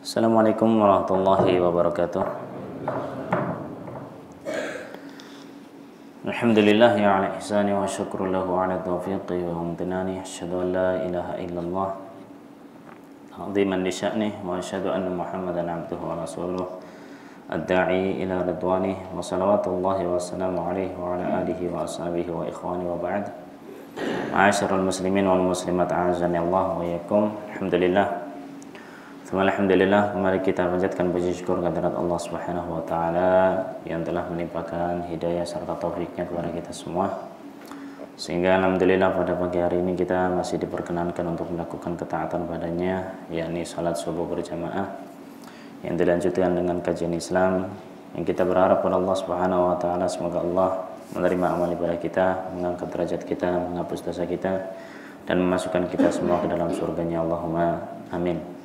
Assalamualaikum warahmatullahi wabarakatuh. Alhamdulillah ya ala ihsani wa syukru lahu ala taufiqi wa amtinani. Asyhadu an la ilaha illallah aziman li sya'nih wa asyhadu anna Muhammadan abduhu wa rasuluh ad-da'i ila ridwanih wa salawatullahi wa salamu alaihi wa ala alihi wa ashabihi wa ikhwani wa ba'd. Ma'asyiral muslimin wal muslimat a'azani Allah wa iyyakum. Alhamdulillah. Alhamdulillah, kembali kita panjatkan puji syukur kehadirat Allah Subhanahu wa taala yang telah melimpahkan hidayah serta taufiknya kepada kita semua. Sehingga alhamdulillah pada pagi hari ini kita masih diperkenankan untuk melakukan ketaatan padanya, yakni salat subuh berjamaah yang dilanjutkan dengan kajian Islam, yang kita berharap pada Allah Subhanahu wa taala semoga Allah menerima amal ibadah kita, mengangkat derajat kita, menghapus dosa kita dan memasukkan kita semua ke dalam surganya. Allahumma amin.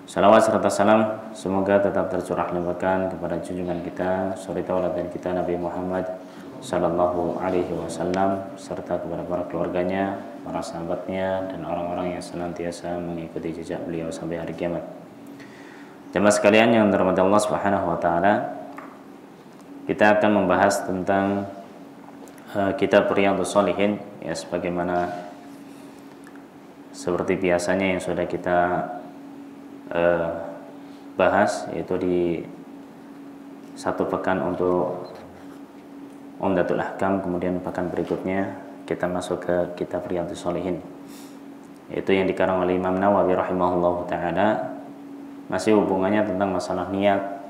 Salawat serta salam semoga tetap tercurah limpahkan kepada junjungan kita, suri tauladan kita Nabi Muhammad sallallahu alaihi wasallam, serta kepada para keluarganya, para sahabatnya dan orang-orang yang senantiasa mengikuti jejak beliau sampai hari kiamat. Jemaah sekalian yang dirahmati Allah Subhanahu wa taala, kita akan membahas tentang kitab Riyadhus Shalihin, ya, sebagaimana seperti biasanya yang sudah kita bahas, yaitu di satu pekan untuk Umdatul Ahkam, kemudian pekan berikutnya kita masuk ke kitab Riyadhus Shalihin, yaitu yang dikarang oleh Imam Nawawi rahimahullahu taala, masih hubungannya tentang masalah niat,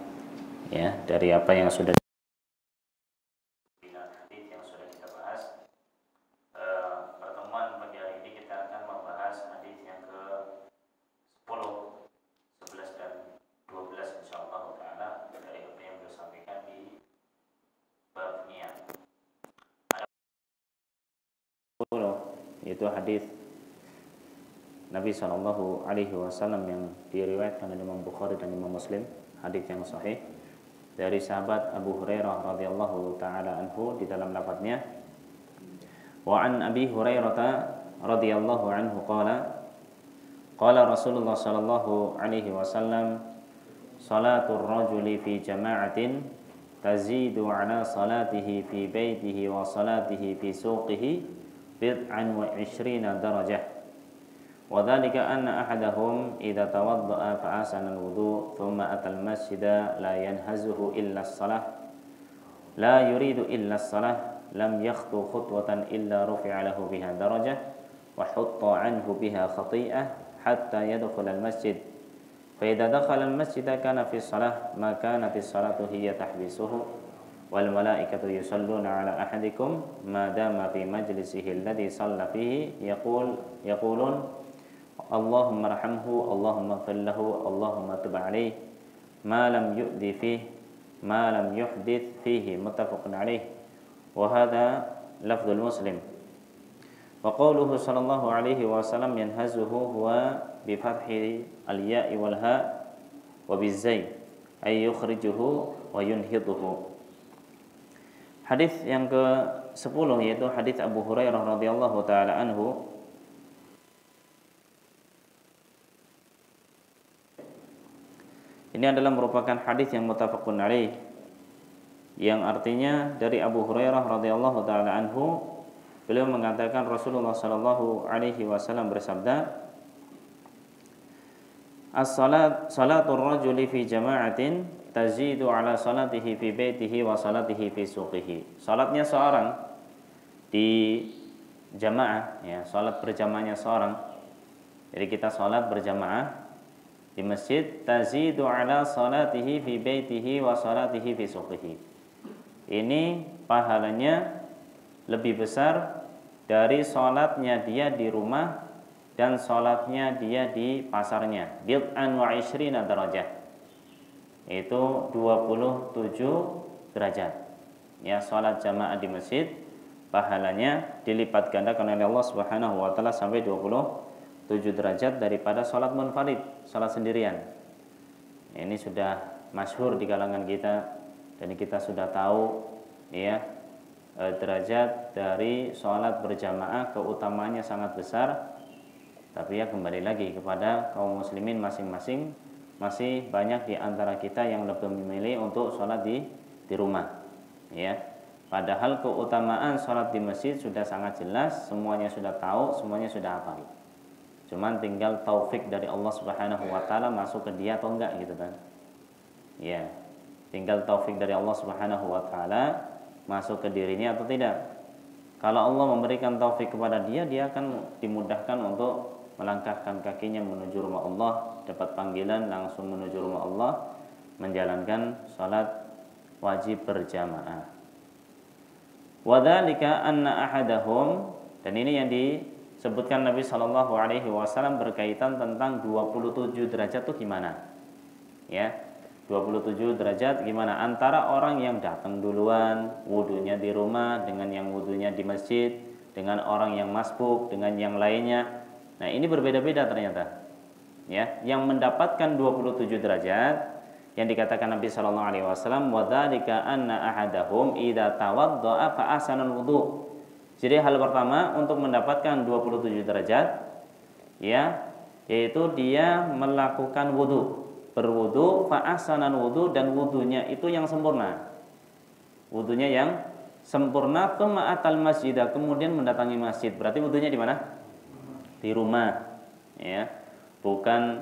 ya, dari apa yang sudah kita bahas. Pertemuan pagi hari ini kita akan membahas hadis yang ke 10, 11 dan 12 insyaallah taala dari apa yang beliau sampaikan di bab niat. Ada 10, yaitu hadis Nabi sallallahu alaihi wasallam yang diriwayatkan oleh Imam Bukhari dan Imam Muslim, hadis yang sahih dari sahabat Abu Hurairah radhiyallahu taala anhu, di dalam lafadznya wa an Abi Hurairah radhiyallahu anhu qala qala Rasulullah sallallahu alaihi wasallam salatul rajuli fi jama'atin tazidu ala salatihi fi baitihi wa salatihi fi suqihi bid'an wa 20 darajah wa dhalika anna ahadahum idza tawadda'a fa ahsana al-wudu' thumma atal masjida la yanhazuhu illa as-salah la yuridu illa as-salah lam yakhtu khutwatan illa rufi'a lahu biha darajah wa hutta anhu biha khati'ah hatta yadkhul al-masjid fa idza dakhala al-masjid kana fi shalah ma kana fi salatu hiya tahbisuhu wal malaikatu yusalluna ala ahadikum ma dama fi majlisihi alladhi shalla fihi yaqulun Allahumma arhamhu Allahumma ighfir lahu Allahumma tub alayhi ma lam yu'dhi fihi ma lam yuhdith fihi, muttafaqun alayhi. Wa hadha lafdzul Muslim. Wa qawluhu sallallahu alaihi wasallam yanhazuhu huwa bi fathi al-ya'i wal ha' wa bizai ay yukhrijuhu wa yunhiduhu. Hadis yang ke-10 yaitu hadis Abu Hurairah radhiyallahu taala anhu. Ini adalah merupakan hadis yang muttafaqun alaih, yang artinya dari Abu Hurairah radhiyallahu taala anhu, beliau mengatakan Rasulullah sallallahu alaihi wasallam bersabda, salatul rajuli fi jama'atin tazidu ala salatihi fi baitihi wa salatihi fi suqihi. Salatnya seorang di jamaah, ya, salat berjamaahnya seorang. Jadi kita salat berjamaah di masjid, tazidu ala salatihi fi baitihi wa salatihi fi suqihi. Ini pahalanya lebih besar dari salatnya dia di rumah dan salatnya dia di pasarnya. Bid'an wa 20 darajah. Itu 27 derajat. Ya, salat jamaah di masjid pahalanya dilipat gandakan oleh Allah Subhanahu wa taala sampai 27 derajat daripada salat munfarid, salat sendirian. Ini sudah masyhur di kalangan kita dan kita sudah tahu, ya, derajat dari sholat berjamaah keutamaannya sangat besar. Tapi ya kembali lagi kepada kaum muslimin masing-masing masih banyak di antara kita yang lebih memilih untuk sholat di rumah, ya. Padahal keutamaan sholat di masjid sudah sangat jelas, semuanya sudah tahu, semuanya sudah hafal. Cuman tinggal taufik dari Allah Subhanahu wa taala masuk ke dia atau enggak gitu kan. Ya. Tinggal taufik dari Allah Subhanahu wa taala masuk ke dirinya atau tidak. Kalau Allah memberikan taufik kepada dia, dia akan dimudahkan untuk melangkahkan kakinya menuju rumah Allah, dapat panggilan langsung menuju rumah Allah, menjalankan salat wajib berjamaah. Wadzalika anna ahadahum, dan ini yang disebutkan Nabi Shallallahu alaihi wasallam berkaitan tentang 27 derajat itu gimana? Ya. 27 derajat gimana? Antara orang yang datang duluan, wudunya di rumah dengan yang wudunya di masjid, dengan orang yang masbuk, dengan yang lainnya. Nah, ini berbeda-beda ternyata. Ya, yang mendapatkan 27 derajat yang dikatakan Nabi sallallahu alaihi wasallam, wa dzalika anna ahadahum idza tawaddaa fa ahsana al-wudu. Jadi hal pertama untuk mendapatkan 27 derajat ya, yaitu dia melakukan wudu. Berwudu fa ahsanal wudu, dan wudunya itu yang sempurna. Wudunya yang sempurna, tsumma atal masjidah, kemudian mendatangi masjid. Berarti wudunya di mana? Di rumah, ya. Bukan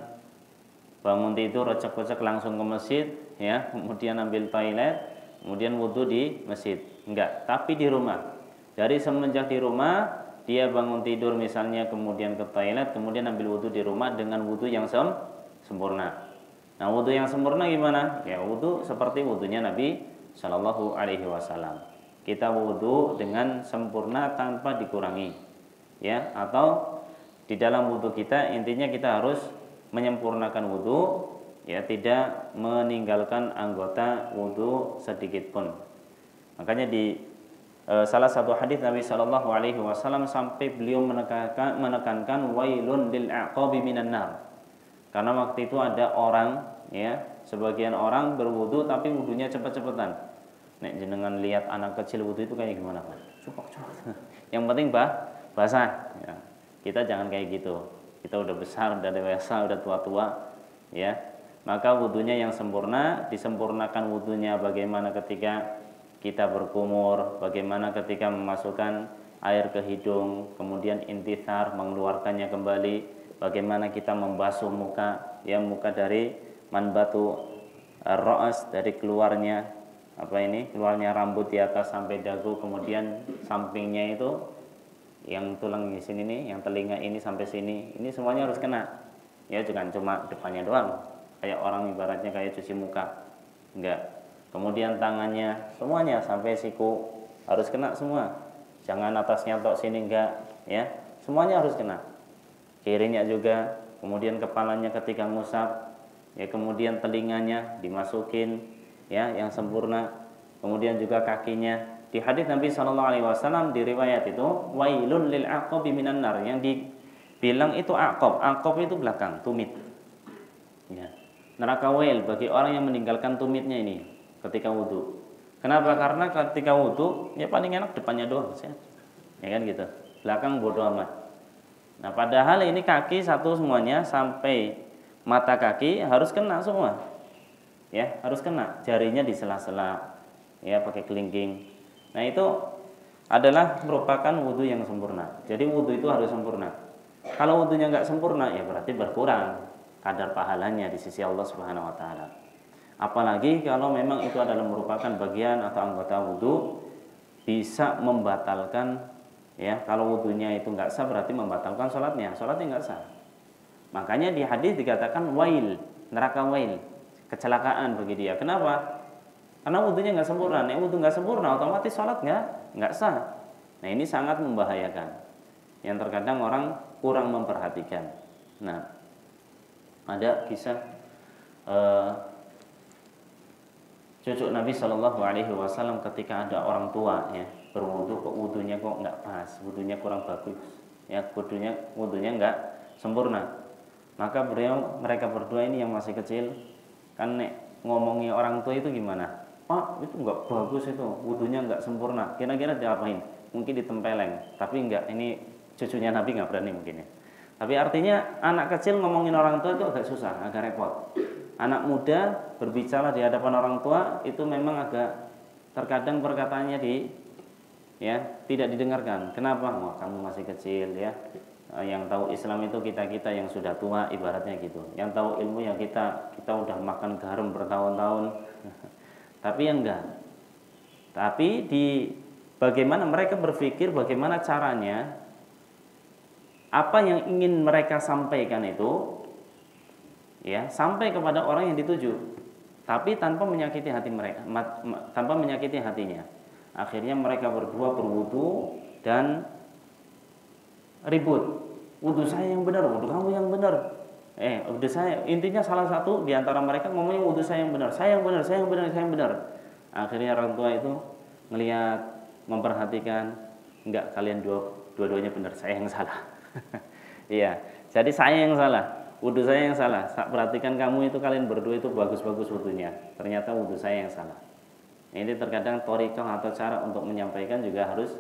bangun tidur recek-recek langsung ke masjid, ya, kemudian ambil toilet, kemudian wudu di masjid. Enggak, tapi di rumah. Dari semenjak di rumah, dia bangun tidur misalnya, kemudian ke toilet, kemudian ambil wudu di rumah dengan wudu yang sempurna. Nah, wudu yang sempurna gimana? Ya, wudu seperti wudunya Nabi Shallallahu alaihi wasallam. Kita wudu dengan sempurna tanpa dikurangi. Ya, atau di dalam wudu kita intinya kita harus menyempurnakan wudu, ya, tidak meninggalkan anggota wudu sedikit pun. Makanya di salah satu hadis Nabi Shallallahu alaihi wasallam sampai beliau menekankan wailun lil aqabi minan nar. Karena waktu itu ada orang, ya, sebagian orang berwudu tapi wudunya cepet-cepetan. Nek jenengan lihat anak kecil wudu itu kayak gimana, Pak? Cepat-cepat. Yang penting basah. Ya. Kita jangan kayak gitu. Kita udah besar, udah dewasa, udah tua-tua, ya. Maka wudunya yang sempurna, disempurnakan wudunya bagaimana ketika kita berkumur, bagaimana ketika memasukkan air ke hidung, kemudian intithar, mengeluarkannya kembali. Bagaimana kita membasuh muka, ya, muka dari manbatu ar-ra's, dari keluarnya keluarnya rambut di atas sampai dagu, kemudian sampingnya itu yang tulang di sini nih, yang telinga ini sampai sini, ini semuanya harus kena. Ya, jangan cuma depannya doang, kayak orang ibaratnya kayak cuci muka. Enggak. Kemudian tangannya semuanya sampai siku harus kena semua. Jangan atasnya tok sini enggak, ya. Semuanya harus kena. Kirinya juga, kemudian kepalanya ketika ngusap, ya, kemudian telinganya dimasukin, ya, yang sempurna, kemudian juga kakinya. Di hadis Nabi Shallallahu alaihi wasallam di riwayat itu wailun lil aqabi minan nar, yang dibilang itu aqab itu belakang, tumit. Ya. Neraka wail bagi orang yang meninggalkan tumitnya ini ketika wudu. Kenapa? Karena ketika wudu ya paling enak depannya doang, ya kan gitu. Belakang bodo amat. Nah, padahal ini kaki satu semuanya sampai mata kaki harus kena semua. Ya, harus kena. Jarinya di sela-sela, ya, pakai kelingking. Nah, itu adalah merupakan wudu yang sempurna. Jadi wudu itu harus sempurna. Kalau wudunya nggak sempurna, ya berarti berkurang kadar pahalanya di sisi Allah Subhanahu wa taala. Apalagi kalau memang itu adalah merupakan bagian atau anggota wudu, bisa membatalkan. Ya, kalau wudunya itu nggak sah berarti membatalkan sholatnya nggak sah. Makanya di hadis dikatakan wail, neraka wail, kecelakaan bagi dia. Kenapa? Karena wudunya nggak sempurna. Nih, wudu nggak sempurna, otomatis sholat nggak sah. Nah, ini sangat membahayakan. Yang terkadang orang kurang memperhatikan. Nah, ada kisah cucu Nabi Shallallahu alaihi wasallam ketika ada orang tua, ya, berwudu kok wudunya kok nggak pas, wudunya kurang bagus, ya, wudunya nggak sempurna. Maka mereka berdua ini yang masih kecil kan, nek ngomongi orang tua itu gimana? Pak, itu nggak bagus, itu wudunya nggak sempurna. Kira-kira diapain? Mungkin ditempeleng, tapi enggak, ini cucunya Nabi nggak berani mungkin, ya. Tapi artinya anak kecil ngomongin orang tua itu agak susah, agak repot. anak muda berbicara di hadapan orang tua itu memang agak terkadang perkataannya tidak didengarkan. Kenapa? Wah, kamu masih kecil ya. Yang tahu Islam itu kita yang sudah tua, ibaratnya gitu. Yang tahu ilmu ya kita udah makan garam bertahun-tahun. Tapi yang enggak. Tapi bagaimana mereka berpikir, bagaimana caranya, apa yang ingin mereka sampaikan itu ya sampai kepada orang yang dituju, tapi tanpa menyakiti hati mereka, tanpa menyakiti hatinya. Akhirnya mereka berdua berwudu dan ribut. Wudu saya yang benar, wudu kamu yang benar. Wudu saya, intinya salah satu di antara mereka ngomongnya wudu saya yang benar, saya yang benar, saya yang benar, saya yang benar. Akhirnya orang tua itu ngelihat, memperhatikan, enggak, kalian dua-duanya benar, saya yang salah. Iya, jadi saya yang salah, wudu saya yang salah. Perhatikan kamu itu, kalian berdua itu bagus-bagus wudunya. Ternyata wudu saya yang salah. Ini terkadang thariqah atau cara untuk menyampaikan juga harus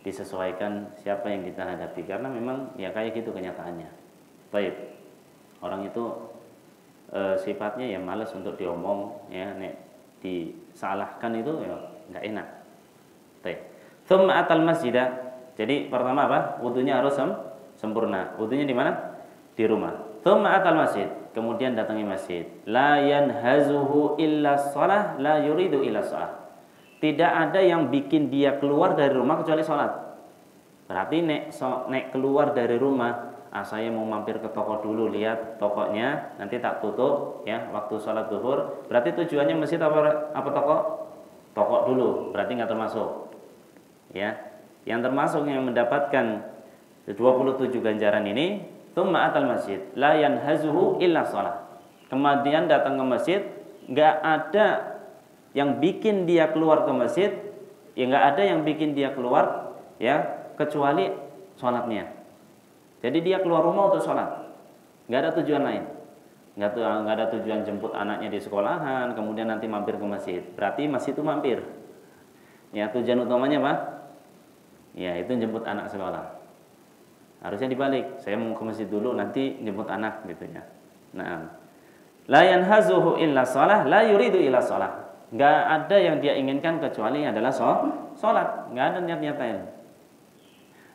disesuaikan siapa yang kita hadapi, karena memang ya kayak gitu kenyataannya. Baik, orang itu sifatnya ya malas untuk diomong, ya nek disalahkan itu ya nggak enak. Baik, tsumma atal masjidah. Jadi pertama apa? Wudunya harus sempurna. Wudunya di mana? Di rumah. Tsumma atal masjid. Kemudian datangi masjid. La yanhazuhu illa shalah, la yuridu illa shalah. Tidak ada yang bikin dia keluar dari rumah kecuali sholat. Berarti nek keluar dari rumah, saya mau mampir ke toko dulu, lihat tokonya, nanti tak tutup ya waktu sholat zuhur. Berarti tujuannya masjid apa toko? Toko dulu, berarti nggak termasuk. Ya, yang termasuk yang mendapatkan 27 ganjaran ini, tsumma atal masjid, la yanhazuhu illa shalah. Kemudian datang ke masjid, nggak ada yang bikin dia keluar ke masjid, ya nggak ada yang bikin dia keluar ya kecuali sholatnya. Jadi dia keluar rumah untuk sholat, nggak ada tujuan lain, nggak ada tujuan jemput anaknya di sekolahan, kemudian nanti mampir ke masjid. Berarti masjid itu mampir. Ya tujuan utamanya apa? Ya itu jemput anak sekolah. Harusnya dibalik, saya mau ke masjid dulu, nanti jemput anak gitu ya. Nah, la yanhazuhu illa shalah, la yuridu illa shalah. Nggak ada yang dia inginkan kecuali adalah sholat. Nggak ada niat-niat lain.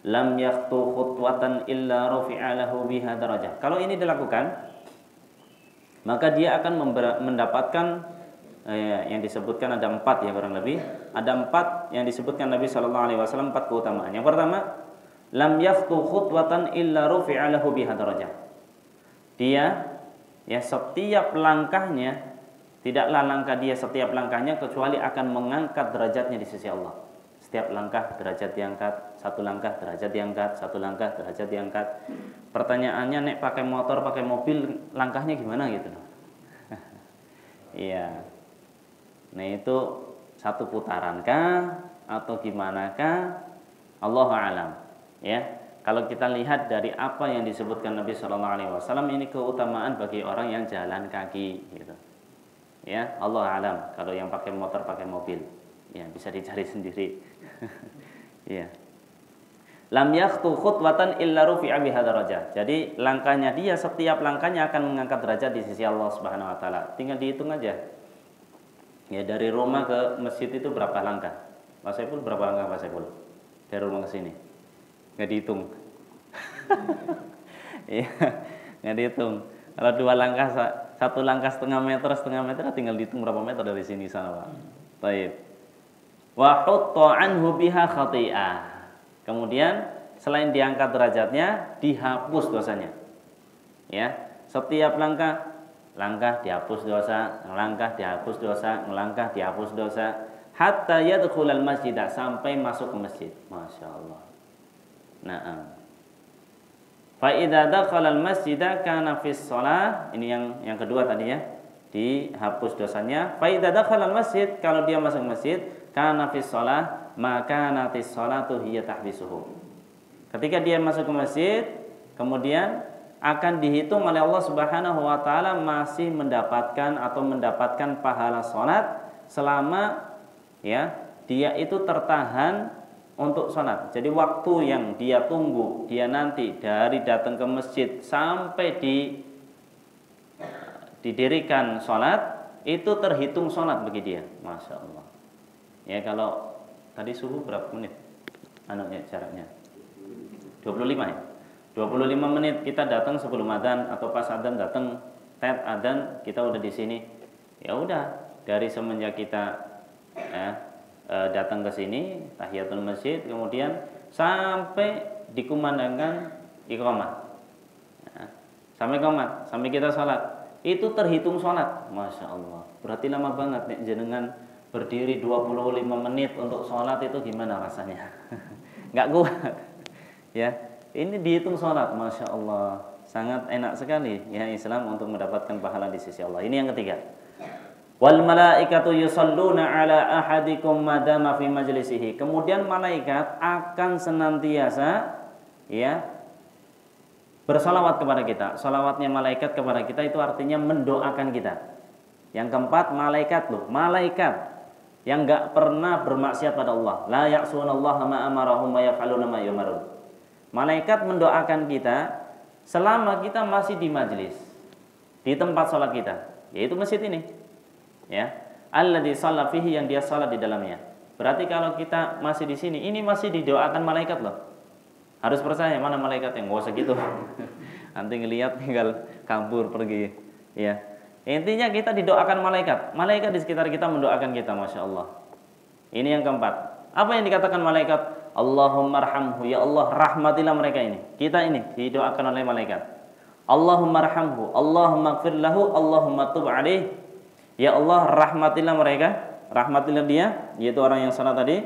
Lam yakhtu khutwatan illa rufi'a lahu biha darajah. Kalau ini dilakukan, maka dia akan mendapatkan yang disebutkan ada 4 ya kurang lebih. Ada 4 yang disebutkan Nabi SAW, 4 keutamaan. Yang pertama, lam yakhtu khutwatan illa rufi'a lahu biha darajah. Dia ya setiap langkahnya, tidaklah langkah dia setiap langkahnya kecuali akan mengangkat derajatnya di sisi Allah. Setiap langkah derajat diangkat, satu langkah derajat diangkat, satu langkah derajat diangkat. Pertanyaannya, nek pakai motor, pakai mobil, langkahnya gimana gitu? Iya. Nah itu satu putaran kah atau gimana kah? Allahu a'lam. Ya. Kalau kita lihat dari apa yang disebutkan Nabi SAW, ini keutamaan bagi orang yang jalan kaki gitu. Ya, Allah alam. Kalau yang pakai motor, pakai mobil, ya bisa dicari sendiri. Ya. Lam yakhtu khutwatan illa rufi'a biha darajah. Jadi langkahnya dia, setiap langkahnya akan mengangkat derajat di sisi Allah Subhanahu wa taala. Tinggal dihitung aja. Ya, dari rumah ke masjid itu berapa langkah? Pak Saiful berapa langkah Pak Saiful? Dari rumah ke sini. Enggak dihitung. Iya, enggak dihitung. Kalau 2 langkah, 1 langkah setengah meter tinggal dihitung berapa meter dari sini sana Pak. Baik. Wa hutta anhu biha khati'ah. Kemudian selain diangkat derajatnya, dihapus dosanya. Ya, setiap langkah dihapus dosa, langkah dihapus dosa, langkah dihapus dosa, hatta yadkhulal masjid, sampai masuk ke masjid. Masya Allah. Naam. Fa idza dakhala al-masjid kana fi shalah, ini yang kedua tadi ya, dihapus dosanya. Fa idza dakhala al-masjid, kalau dia masuk masjid, kana fi shalah, maka natis sholatu hiya tahbisuhu. Ketika dia masuk ke masjid, kemudian akan dihitung oleh Allah Subhanahu wa taala masih mendapatkan pahala salat selama ya dia itu tertahan untuk sholat. Jadi waktu yang dia tunggu, dia nanti dari datang ke masjid sampai di didirikan sholat, itu terhitung sholat bagi dia. Masya Allah. Ya, kalau tadi subuh berapa menit? Jaraknya 25 ya. 25 menit kita datang sebelum adzan atau pas adzan datang, tet adzan kita udah di sini. Ya udah, dari semenjak kita datang ke sini tahiyatul masjid, kemudian sampai dikumandangkan iqamah. Sampai qomat, sampai kita sholat, itu terhitung sholat. Masya Allah, berarti lama banget nih jenengan berdiri 25 menit untuk sholat, itu gimana rasanya? Nggak kuat ya. Ini dihitung sholat. Masya Allah, sangat enak sekali ya Islam untuk mendapatkan pahala di sisi Allah. Ini yang ketiga, wal malaikatu yusalluna ala ahadikum madama fi majlisihi. Kemudian malaikat akan senantiasa ya bersalawat kepada kita. Salawatnya malaikat kepada kita itu artinya mendoakan kita. Yang keempat, malaikat loh, malaikat yang enggak pernah bermaksiat pada Allah. La ya'sunallaha ma amarahum wa yaf'aluna ma yu'marun. Malaikat mendoakan kita selama kita masih di majlis, di tempat salat kita, yaitu masjid ini. Ya. Alladzi shalla fihi, yang dia salat di dalamnya. Berarti kalau kita masih di sini, ini masih didoakan malaikat loh. Harus percaya, mana malaikat yang nggak usah gitu. Nanti ngelihat tinggal kabur pergi. Ya. Intinya kita didoakan malaikat. Malaikat di sekitar kita mendoakan kita, Masya Allah. Ini yang keempat. Apa yang dikatakan malaikat? Allahumma arhamhu, ya Allah rahmatilah mereka ini. Kita ini didoakan oleh malaikat. Allahumma arhamhu, Allahumma gfir lahu, Allahumma tub alaih. Ya Allah rahmatilah mereka, rahmatilah dia, yaitu orang yang salah tadi.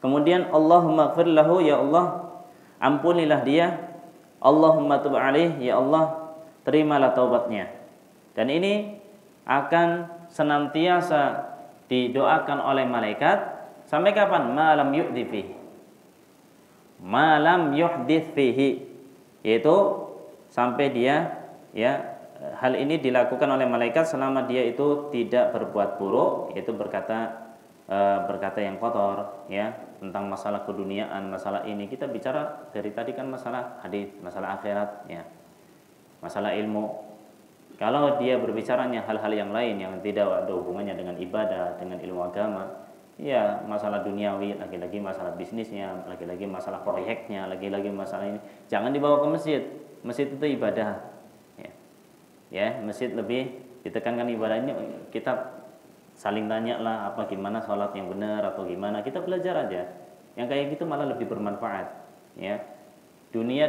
Kemudian Allahumma gfir lahu, ya Allah ampunilah dia. Allahumma tub alaih, ya Allah terimalah taubatnya. Dan ini akan senantiasa didoakan oleh malaikat sampai kapan? Malam yuhdits fihi. Malam yuhdits fihi, yaitu sampai dia ya, hal ini dilakukan oleh malaikat selama dia itu tidak berbuat buruk, yaitu berkata yang kotor ya, tentang masalah keduniaan, masalah ini. Kita bicara dari tadi kan masalah hadis, masalah akhirat ya, masalah ilmu. Kalau dia berbicaranya hal-hal yang lain yang tidak ada hubungannya dengan ibadah, dengan ilmu agama, ya masalah duniawi, lagi-lagi masalah bisnisnya, lagi-lagi masalah proyeknya, lagi-lagi masalah ini, jangan dibawa ke masjid. Masjid itu ibadah ya, masjid lebih ditekankan ibadahnya. Kita saling tanya lah apa gimana sholat yang benar atau gimana, kita belajar aja. Yang kayak gitu malah lebih bermanfaat ya. Dunia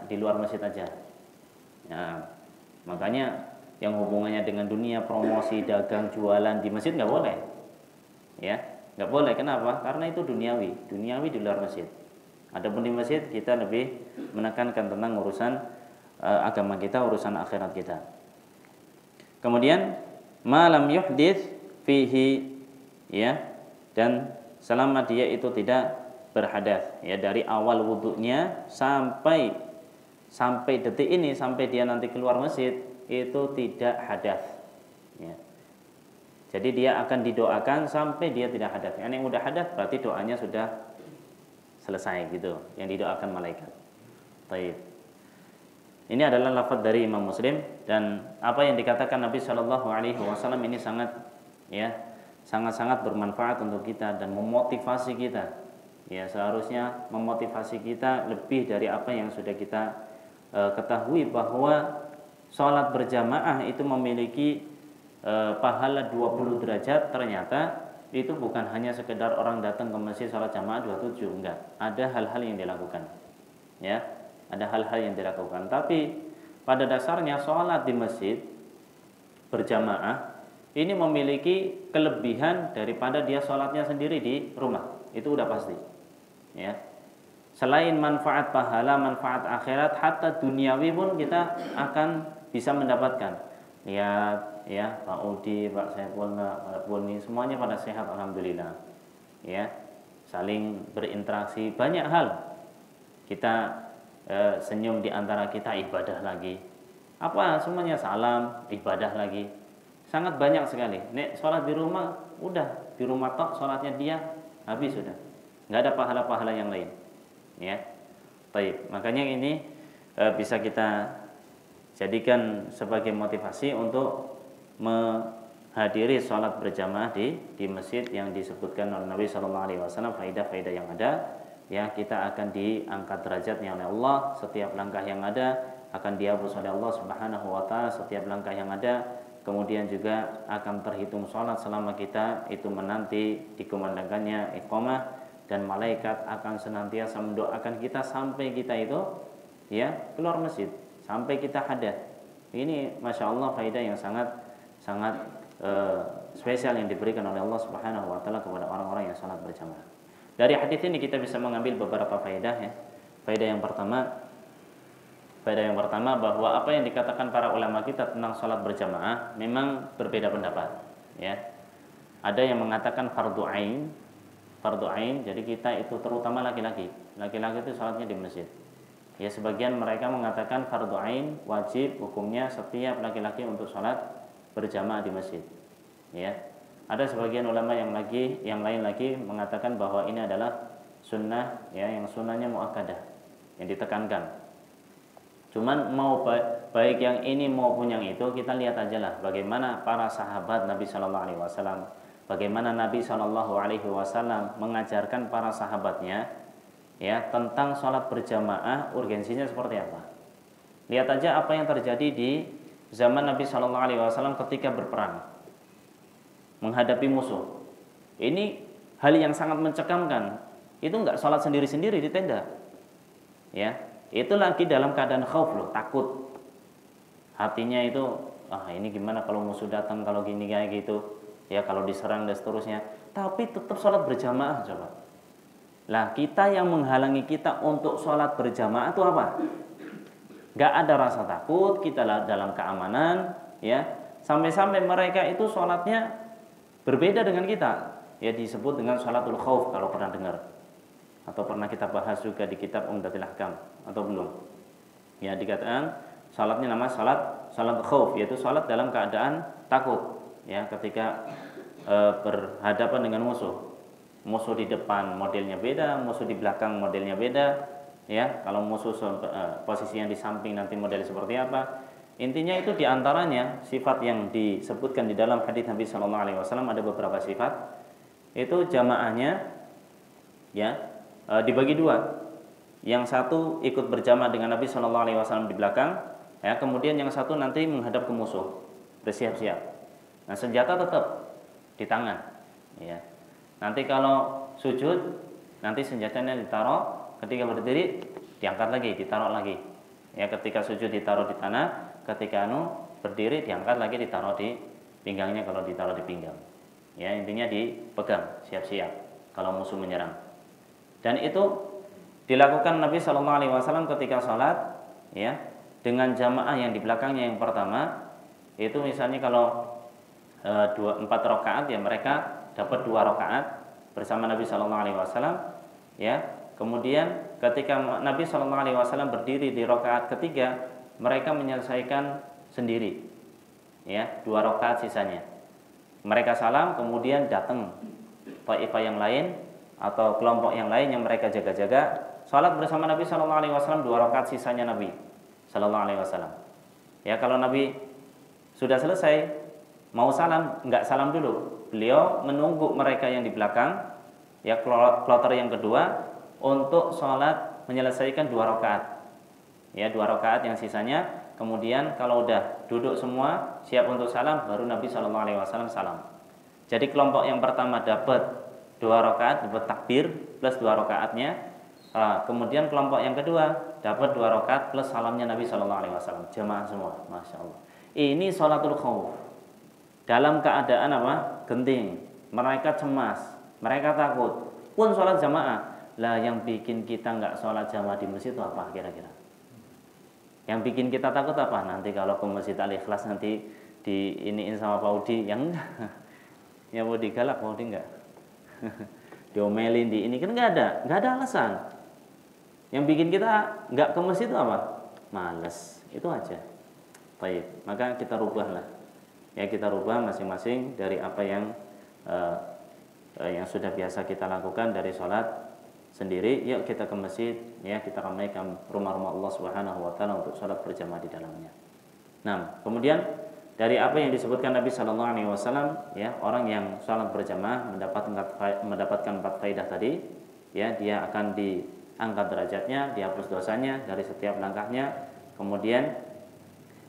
di luar masjid aja ya. Makanya yang hubungannya dengan dunia, promosi, dagang, jualan di masjid nggak boleh ya, nggak boleh. Kenapa? Karena itu duniawi di luar masjid. Adapun di masjid kita lebih menekankan tentang urusan agama kita, urusan akhirat kita. Kemudian malam yuhdits fihi ya, dan selama dia itu tidak berhadas ya, dari awal wudunya sampai detik ini, sampai dia nanti keluar masjid itu tidak hadas ya. Jadi dia akan didoakan sampai dia tidak hadas. Yang udah hadas berarti doanya sudah selesai gitu, yang didoakan malaikat. Baik. Ini adalah lafaz dari Imam Muslim, dan apa yang dikatakan Nabi Shallallahu Alaihi Wasallam ini sangat bermanfaat untuk kita dan memotivasi kita. Ya, seharusnya memotivasi kita lebih dari apa yang sudah kita ketahui, bahwa sholat berjamaah itu memiliki pahala 20 derajat. Ternyata itu bukan hanya sekedar orang datang ke masjid sholat jamaah 27, enggak. Ada hal-hal yang dilakukan ya, ada hal-hal yang dilakukan. Tapi pada dasarnya sholat di masjid berjamaah ini memiliki kelebihan daripada dia sholatnya sendiri di rumah. Itu udah pasti ya. Selain manfaat pahala, manfaat akhirat, hatta duniawi pun kita akan bisa mendapatkan. Lihat ya, Pak Udi, Pak Saiful, Pak Pulni, semuanya pada sehat alhamdulillah. Ya, saling berinteraksi, banyak hal. Kita senyum di antara kita, ibadah lagi. Apa semuanya salam, ibadah lagi. Sangat banyak sekali. Nek sholat di rumah, udah di rumah tok sholatnya dia habis sudah. Nggak ada pahala-pahala yang lain. Ya, baik. Makanya ini bisa kita jadikan sebagai motivasi untuk menghadiri sholat berjamaah di masjid yang disebutkan oleh Nabi Shallallahu Alaihi Wasallam. Faidah-faidah yang ada, ya, kita akan diangkat derajatnya oleh Allah. Setiap langkah yang ada akan dihapus oleh Allah Subhanahu Wa Taala. Setiap langkah yang ada, kemudian juga akan terhitung sholat selama kita itu menanti dikumandangkannya iqamah, dan malaikat akan senantiasa mendoakan kita sampai kita itu, ya, keluar masjid, sampai kita hadas. Ini masya Allah faidah yang sangat spesial yang diberikan oleh Allah Subhanahu Wa Taala kepada orang-orang yang salat berjamaah. Dari hadis ini kita bisa mengambil beberapa faidah, ya. Faidah yang pertama bahwa apa yang dikatakan para ulama kita tentang salat berjamaah memang berbeda pendapat, ya. Ada yang mengatakan fardu ain, jadi kita itu terutama laki-laki itu salatnya di masjid. Ya, sebagian mereka mengatakan fardu ain, wajib hukumnya setiap laki-laki untuk salat berjamaah di masjid. Ya. Ada sebagian ulama yang lain lagi mengatakan bahwa ini adalah sunnah, ya, yang sunnahnya muakkadah, yang ditekankan. Cuman mau baik yang ini maupun yang itu, kita lihat aja lah bagaimana para sahabat Nabi Shallallahu Alaihi Wasallam, bagaimana Nabi Shallallahu Alaihi Wasallam mengajarkan para sahabatnya, ya, tentang sholat berjamaah urgensinya seperti apa. Lihat aja apa yang terjadi di zaman Nabi Shallallahu Alaihi Wasallam ketika berperang menghadapi musuh. Ini hal yang sangat mencekamkan. Itu enggak sholat sendiri-sendiri di tenda, ya. Itu lagi dalam keadaan khauf loh, takut. Hatinya itu, ini gimana kalau musuh datang, kalau gini kayak gitu, ya, kalau diserang dan seterusnya. Tapi tetap sholat berjamaah, coba. Lah, kita yang menghalangi kita untuk sholat berjamaah itu apa? Gak ada rasa takut, kita dalam keamanan, ya. Sampai-sampai mereka itu sholatnya berbeda dengan kita, ya, disebut dengan sholatul khauf kalau pernah dengar, atau pernah kita bahas juga di kitab Umdatul Ahkam, atau belum? Ya, dikatakan sholatnya nama sholat khauf, yaitu sholat dalam keadaan takut, ya, ketika berhadapan dengan musuh di depan modelnya beda, musuh di belakang modelnya beda, ya. Kalau musuh posisi yang di samping nanti modelnya seperti apa. Intinya itu diantaranya sifat yang disebutkan di dalam hadis Nabi Shallallahu Alaihi Wasallam, ada beberapa sifat. Itu jamaahnya, ya, dibagi dua. Yang satu ikut berjamaah dengan Nabi Shallallahu Alaihi Wasallam di belakang, ya. Kemudian yang satu nanti menghadap ke musuh, bersiap-siap. Nah, senjata tetap di tangan, ya. Nanti kalau sujud, nanti senjatanya ditaruh. Ketika berdiri, diangkat lagi, ditaruh lagi. Ya, ketika sujud ditaruh di tanah. Ketika berdiri, diangkat lagi, ditaruh di pinggangnya kalau ditaruh di pinggang. Ya, intinya dipegang, siap-siap kalau musuh menyerang. Dan itu dilakukan Nabi Shallallahu Alaihi Wasallam ketika sholat, ya, dengan jamaah yang di belakangnya. Yang pertama, itu misalnya kalau 4 rakaat, ya, mereka dapat 2 rakaat bersama Nabi Shallallahu Alaihi Wasallam, ya. Kemudian ketika Nabi Shallallahu Alaihi Wasallam berdiri di rakaat ketiga, mereka menyelesaikan sendiri, ya, 2 rakaat sisanya. Mereka salam, kemudian datang taifah yang lain atau kelompok yang lain yang mereka jaga-jaga, salat bersama Nabi Shallallahu Alaihi Wasallam 2 rakaat sisanya Nabi Shallallahu Alaihi Wasallam. Ya, kalau Nabi sudah selesai mau salam, enggak salam dulu. Beliau menunggu mereka yang di belakang, ya, kloter yang kedua, untuk sholat menyelesaikan 2 rakaat. Ya, 2 rakaat yang sisanya. Kemudian kalau udah duduk semua siap untuk salam, baru Nabi Shallallahu Alaihi Wasallam salam. Jadi kelompok yang pertama dapat 2 rakaat, dapat takbir plus 2 rakaatnya. Kemudian kelompok yang kedua dapat 2 rakaat plus salamnya Nabi Shallallahu Alaihi Wasallam. Jamaah semua, masya Allah. Ini sholatul khauf. Dalam keadaan apa? Genting. Mereka cemas, mereka takut. Pun sholat jamaah. Lah, yang bikin kita nggak sholat jamaah di masjid itu apa kira-kira? Yang bikin kita takut apa? Nanti kalau ke Masjid Al-Ikhlas nanti diiniin sama Pak Udi, yang enggak. Ya, mau digalak, Pak Udi enggak. Diomelin di ini kan enggak ada alasan. Yang bikin kita enggak ke masjid itu apa? Males, itu aja. Baik, maka kita rubahlah. Ya, kita rubah masing-masing dari apa yang sudah biasa kita lakukan dari sholat sendiri. Yuk kita ke masjid, ya, kita ramaikan rumah-rumah Allah Subhanahu wa taala untuk sholat berjamaah di dalamnya. Nah, kemudian dari apa yang disebutkan Nabi Shallallahu Alaihi Wasallam, ya, orang yang sholat berjamaah mendapatkan 4 faidah tadi, ya, dia akan diangkat derajatnya, dihapus dosanya dari setiap langkahnya, kemudian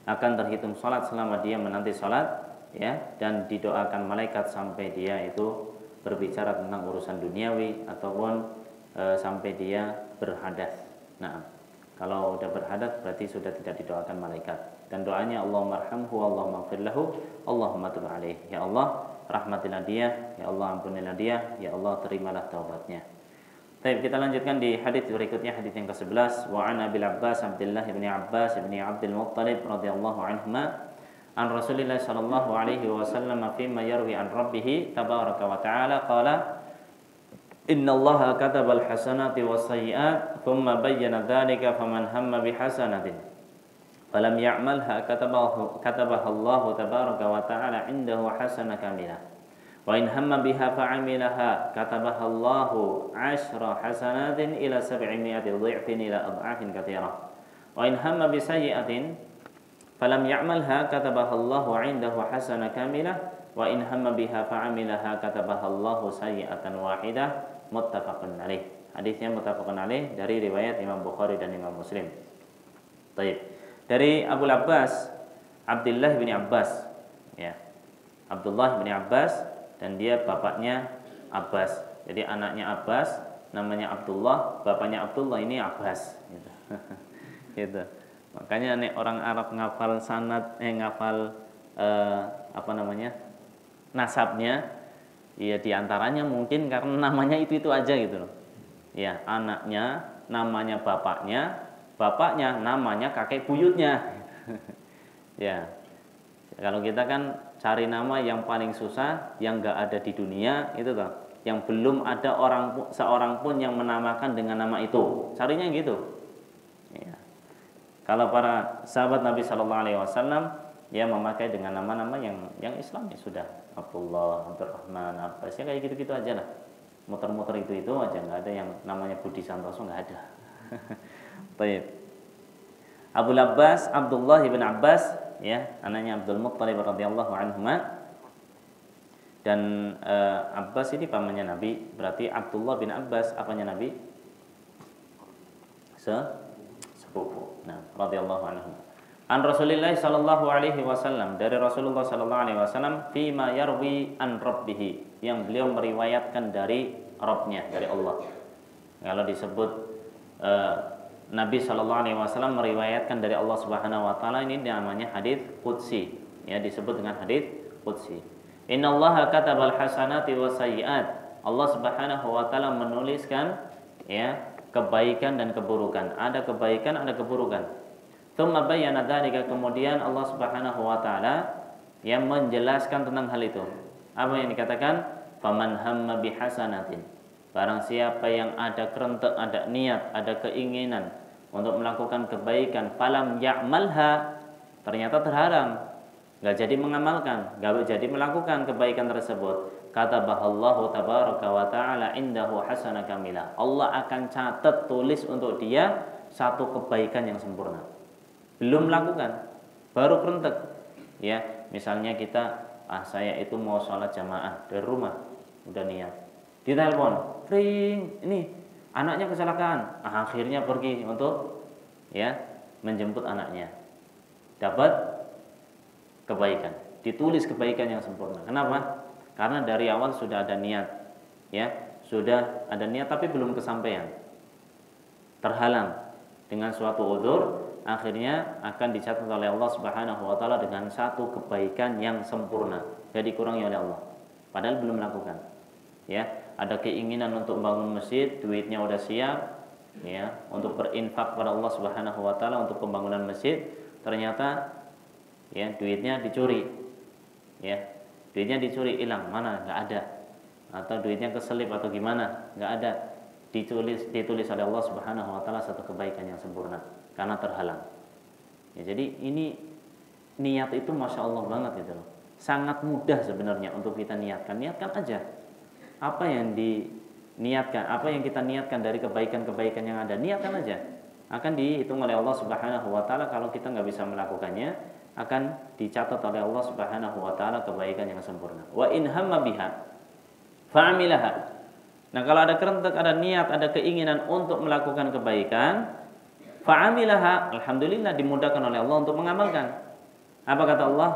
akan terhitung sholat selama dia menanti sholat, ya, dan didoakan malaikat sampai dia itu berbicara tentang urusan duniawi ataupun sampai dia berhadas. Nah, kalau udah berhadas berarti sudah tidak didoakan malaikat. Dan doanya Allahumma arhamhu, Allahumma ighfir lahu, Allahumma tub alaih. Ya Allah, rahmatilah dia, ya Allah ampunilah dia, ya Allah terimalah taubatnya. Baik, kita lanjutkan di hadis berikutnya, hadis yang ke-11. Wa an Abil Abbas Abdullah bin Abbas bin Abdul Muttalib radhiyallahu anhuma an Rasulillah sallallahu alaihi wasallam fima yarwi an rabbih tabaraka wa ta'ala qala inna Allaha kataba al-hasanati was-sayyi'at thumma bayyana dhalika faman hamma bihasanatin falam ya'malha katabaha Allahu tabaraka wa ta'ala indahu hasanah kamilah wa in hamma biha fa'amilaha katabaha Allahu 'ashra hasanatin ila 700 dhifin ila ad'afin katsirah wa in hamma bi sayyi'atin falam ya'malha katabaha Allahu 'indahu hasanah kamilah wa in hamma biha fa'amilaha katabaha Allahu sayyi'atan wahidah. Muttafaqun alaih. Hadisnya muttafaqun alaih dari riwayat Imam Bukhari dan Imam Muslim. Baik. Dari Abu Abbas Abdullah bin Abbas, ya. Abdullah bin Abbas dan dia bapaknya Abbas. Jadi anaknya Abbas namanya Abdullah, bapaknya Abdullah ini Abbas gitu. Gitu. Makanya nih orang Arab ngafal sanad nasabnya, ya diantaranya mungkin karena namanya itu aja gitu loh. Ya, anaknya namanya bapaknya namanya kakek buyutnya. Ya. Kalau kita kan cari nama yang paling susah, yang enggak ada di dunia itu toh, yang belum ada seorang pun yang menamakan dengan nama itu. Carinya gitu. Ya. Kalau para sahabat Nabi Shallallahu Alaihi Wasallam ya memakai dengan nama-nama yang Islam ya sudah, Abdullah, Abdurrahman, Abbas, ya kayak gitu-gitu aja lah. Muter-muter itu aja, nggak ada yang namanya Budi Santoso, nggak ada. Baik. Abu Abbas Abdullah ibn Abbas, ya, anaknya Abdul Muttalib radhiyallahu anhuma. Dan Abbas ini pamannya Nabi, berarti Abdullah bin Abbas apanya Nabi? Sepupu. Nah, radhiyallahu anhu. An Rasulillah sallallahu alaihi wasallam, dari Rasulullah sallallahu alaihi wasallam fima yarwi an rabbih, yang beliau meriwayatkan dari Rabbnya, dari Allah. Kalau disebut Nabi sallallahu alaihi wasallam meriwayatkan dari Allah Subhanahu wa taala, ini namanya hadis qudsi, ya, disebut dengan hadis qudsi. Innallaha katabal hasanati wasayyi'at. Allah Subhanahu wa taala menuliskan, ya, kebaikan dan keburukan. Ada kebaikan, ada keburukan. Tsumma bayyana dzalika, kemudian Allah Subhanahu wa taala yang menjelaskan tentang hal itu. Apa yang dikatakan? Faman hamma bihasanatin. Barang siapa yang ada kerentek, ada niat, ada keinginan untuk melakukan kebaikan, falam ya'malha, ternyata terhalang, enggak jadi mengamalkan, enggak jadi melakukan kebaikan tersebut, katabahallahu tabaraka wa ta'ala indahu hasanah kamilah. Allah akan catat, tulis untuk dia satu kebaikan yang sempurna. Belum melakukan, baru kerentek. Ya, misalnya kita, saya itu mau sholat jamaah dari rumah, udah niat. Ditelepon, ring, ini anaknya kecelakaan. Akhirnya pergi untuk, ya, menjemput anaknya. Dapat kebaikan, ditulis kebaikan yang sempurna. Kenapa? Karena dari awal sudah ada niat, ya, sudah ada niat tapi belum kesampaian, terhalang dengan suatu udzur, akhirnya akan dicatat oleh Allah Subhanahu wa taala dengan satu kebaikan yang sempurna, jadi dikurangi oleh Allah, padahal belum melakukan. Ya, ada keinginan untuk bangun masjid, duitnya udah siap, ya, untuk berinfak pada Allah Subhanahu wa taala untuk pembangunan masjid, ternyata, ya, duitnya dicuri, ya, duitnya dicuri, hilang, mana, nggak ada, atau duitnya keselip atau gimana, nggak ada, ditulis oleh Allah Subhanahu wa taala satu kebaikan yang sempurna karena terhalang. Ya, jadi ini niat itu masya Allah banget gitu loh, sangat mudah sebenarnya untuk kita niatkan aja apa yang diniatkan, apa yang kita niatkan dari kebaikan-kebaikan yang ada, niatkan aja, akan dihitung oleh Allah Subhanahu wa taala. Kalau kita nggak bisa melakukannya, akan dicatat oleh Allah Subhanahu wa taala kebaikan yang sempurna. Wa in hamma biha fa'amilaha. Nah, kalau ada kerentek, ada niat, ada keinginan untuk melakukan kebaikan, fa'amilaha, alhamdulillah dimudahkan oleh Allah untuk mengamalkan. Apa kata Allah?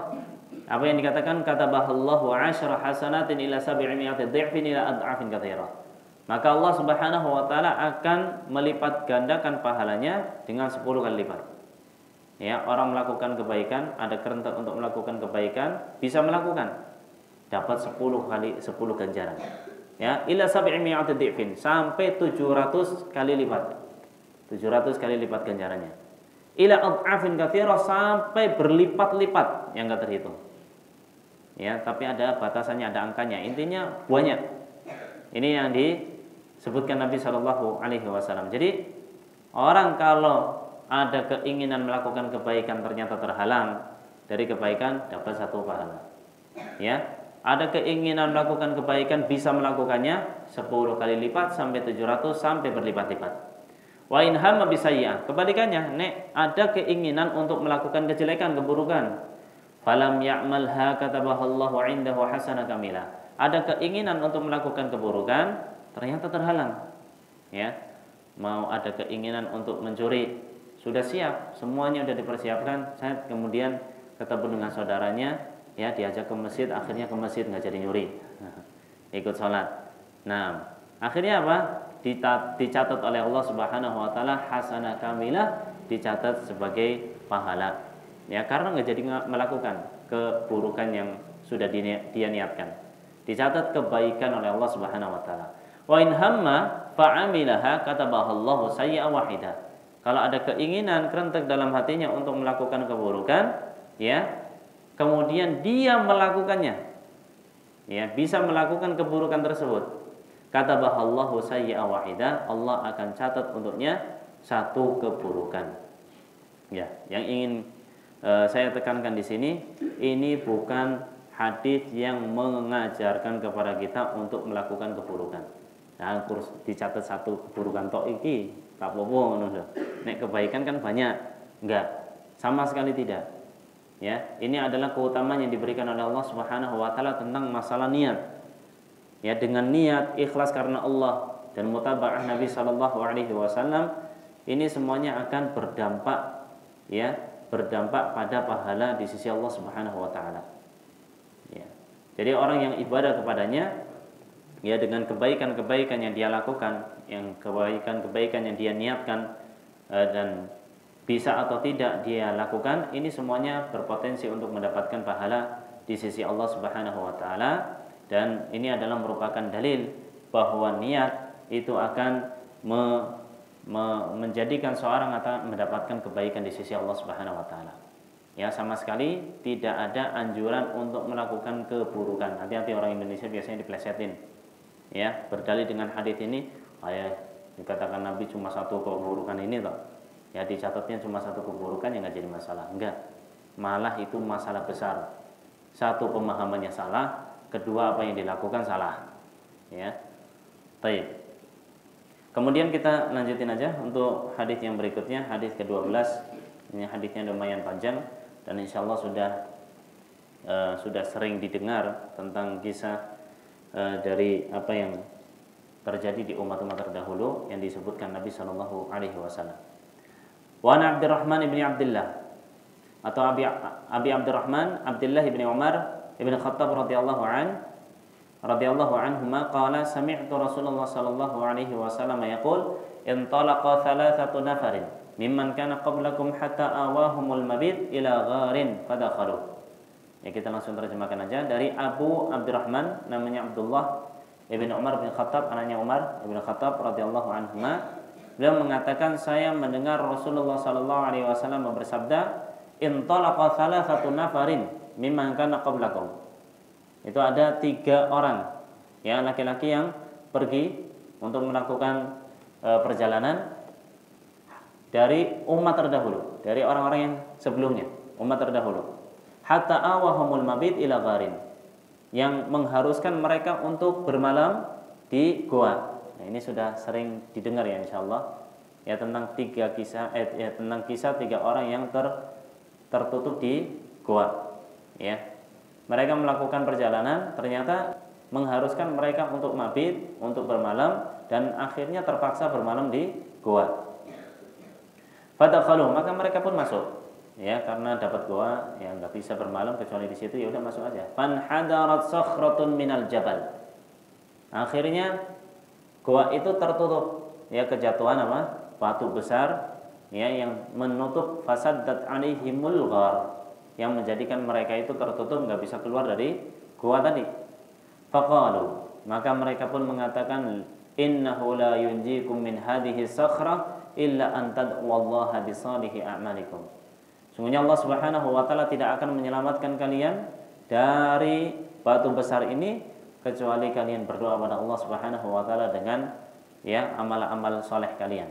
Apa yang dikatakan? Katabahallahu 'asyra hasanatin ila 700 dhifin ila ad'afin katsira. Maka Allah Subhanahu wa taala akan melipat gandakan pahalanya dengan 10 kali lipat. Ya, orang melakukan kebaikan, ada kerentak untuk melakukan kebaikan, bisa melakukan, dapat 10 ganjaran. Ya, ila 700 dhifin, sampai 700 kali lipat. 700 kali lipat ganjarannya. Ila ad'afin katsira, sampai berlipat-lipat yang enggak terhitung. Ya, tapi ada batasannya, ada angkanya. Intinya banyak. Ini yang disebutkan Nabi Shallallahu alaihi wasallam. Jadi, orang kalau ada keinginan melakukan kebaikan ternyata terhalang dari kebaikan, dapat 1 pahala. Ya, ada keinginan melakukan kebaikan, bisa melakukannya 10 kali lipat sampai 700 sampai berlipat-lipat. Wa in hamma bisayyi'ah, kebalikannya, nek ada keinginan untuk melakukan kejelekan, keburukan, falam ya'malha katabahallahu 'indahu hasanah kamilah. Ada keinginan untuk melakukan keburukan, ternyata terhalang. Ya, mau ada keinginan untuk mencuri, sudah siap, semuanya sudah dipersiapkan. Saya kemudian ketemu dengan saudaranya, ya diajak ke masjid, akhirnya ke masjid nggak jadi nyuri, ikut sholat. Nah, akhirnya apa? Dicatat oleh Allah Subhanahu wa taala hasanah kamilah, dicatat sebagai pahala. Ya, karena nggak jadi melakukan keburukan yang sudah dia niatkan. Dicatat kebaikan oleh Allah Subhanahu wa taala. Wa in hamma fa'amilaha katabahallahu sayyi'ah wahidah. Kalau ada keinginan kerentek dalam hatinya untuk melakukan keburukan, ya, kemudian dia melakukannya, ya, bisa melakukan keburukan tersebut, katabahallahu sayyi'ah wahidah, Allah akan catat untuknya 1 keburukan. Ya, yang ingin saya tekankan di sini, ini bukan hadis yang mengajarkan kepada kita untuk melakukan keburukan. Nah, terus dicatat 1 keburukan tok iki, tak apa-apa ngono. Nek kebaikan kan banyak. Enggak, sama sekali tidak. Ya, ini adalah keutamaan yang diberikan oleh Allah Subhanahu wa taala tentang masalah niat. Ya, dengan niat ikhlas karena Allah dan mutaba'ah Nabi sallallahu alaihi wasallam, ini semuanya akan berdampak, ya, berdampak pada pahala di sisi Allah Subhanahu wa taala. Ya. Jadi orang yang ibadah kepadanya, ya, dengan kebaikan-kebaikan yang dia lakukan, yang kebaikan-kebaikan yang dia niatkan, dan bisa atau tidak dia lakukan, ini semuanya berpotensi untuk mendapatkan pahala di sisi Allah Subhanahu wa taala, dan ini adalah merupakan dalil bahwa niat itu akan menjadikan seorang akan mendapatkan kebaikan di sisi Allah Subhanahu wa taala. Ya, sama sekali tidak ada anjuran untuk melakukan keburukan. Hati-hati, orang Indonesia biasanya diplesetin. Ya, berdalil dengan hadis ini, dikatakan Nabi cuma 1 keburukan ini toh. Ya, dicatatnya cuma 1 keburukan, yang nggak jadi masalah. Enggak. Malah itu masalah besar. 1, pemahamannya salah, 2, apa yang dilakukan salah. Ya. Baik. Kemudian kita lanjutin aja untuk hadis yang berikutnya, hadis ke-12. Ini hadisnya lumayan panjang dan insyaallah sudah sering didengar tentang kisah dari apa yang terjadi di umat-umat terdahulu yang disebutkan Nabi sallallahu alaihi wasallam. Wa an Abdurrahman bin Abdullah atau Abi Abdurrahman Abdullah bin Umar bin Khattab radhiyallahu anhuma qala sami'tu Rasulullah sallallahu alaihi wasallam yaqul intalaqa 3 nafarin mimman kana qablakum hatta awahumul mabit ila gharin fadakhalu. Ya, kita langsung terjemahkan aja dari Abu Abdurrahman, namanya Abdullah ibn Umar bin Khattab, anaknya Umar ibn Khattab radhiyallahu anhuma. Beliau mengatakan, saya mendengar Rasulullah sallallahu alaihi wasallam bersabda, intalaqa 3 nafarin mimman kana qablakum. Itu ada 3 orang, ya, laki-laki yang pergi untuk melakukan perjalanan dari umat terdahulu, dari orang-orang yang sebelumnya, umat terdahulu. Hatta awahumul mabit ila gharin, yang mengharuskan mereka untuk bermalam di goa. Nah, ini sudah sering didengar ya insyaallah, ya, tentang 3 kisah tentang kisah 3 orang yang tertutup di goa. Ya, mereka melakukan perjalanan, ternyata mengharuskan mereka untuk mabit, untuk bermalam, dan akhirnya terpaksa bermalam di goa. Fadakhalu, maka mereka pun masuk. Ya, karena dapat goa, ya nggak bisa bermalam kecuali di situ, ya udah masuk aja. Fanhadarat sakhratun minal jabal. Akhirnya goa itu tertutup, ya kejatuhan apa? Batu besar, ya yang menutup fasaddat alaihimul ghar, yang menjadikan mereka itu tertutup, nggak bisa keluar dari goa tadi. Faqalu, maka mereka pun mengatakan, innahu la yunjikum min hadhihi sakhrah illa an tad'ullaha bisalihi a'malikum. Sungguhnya Allah Subhanahu wa taala tidak akan menyelamatkan kalian dari batu besar ini kecuali kalian berdoa kepada Allah Subhanahu wa taala dengan ya amal-amal soleh kalian.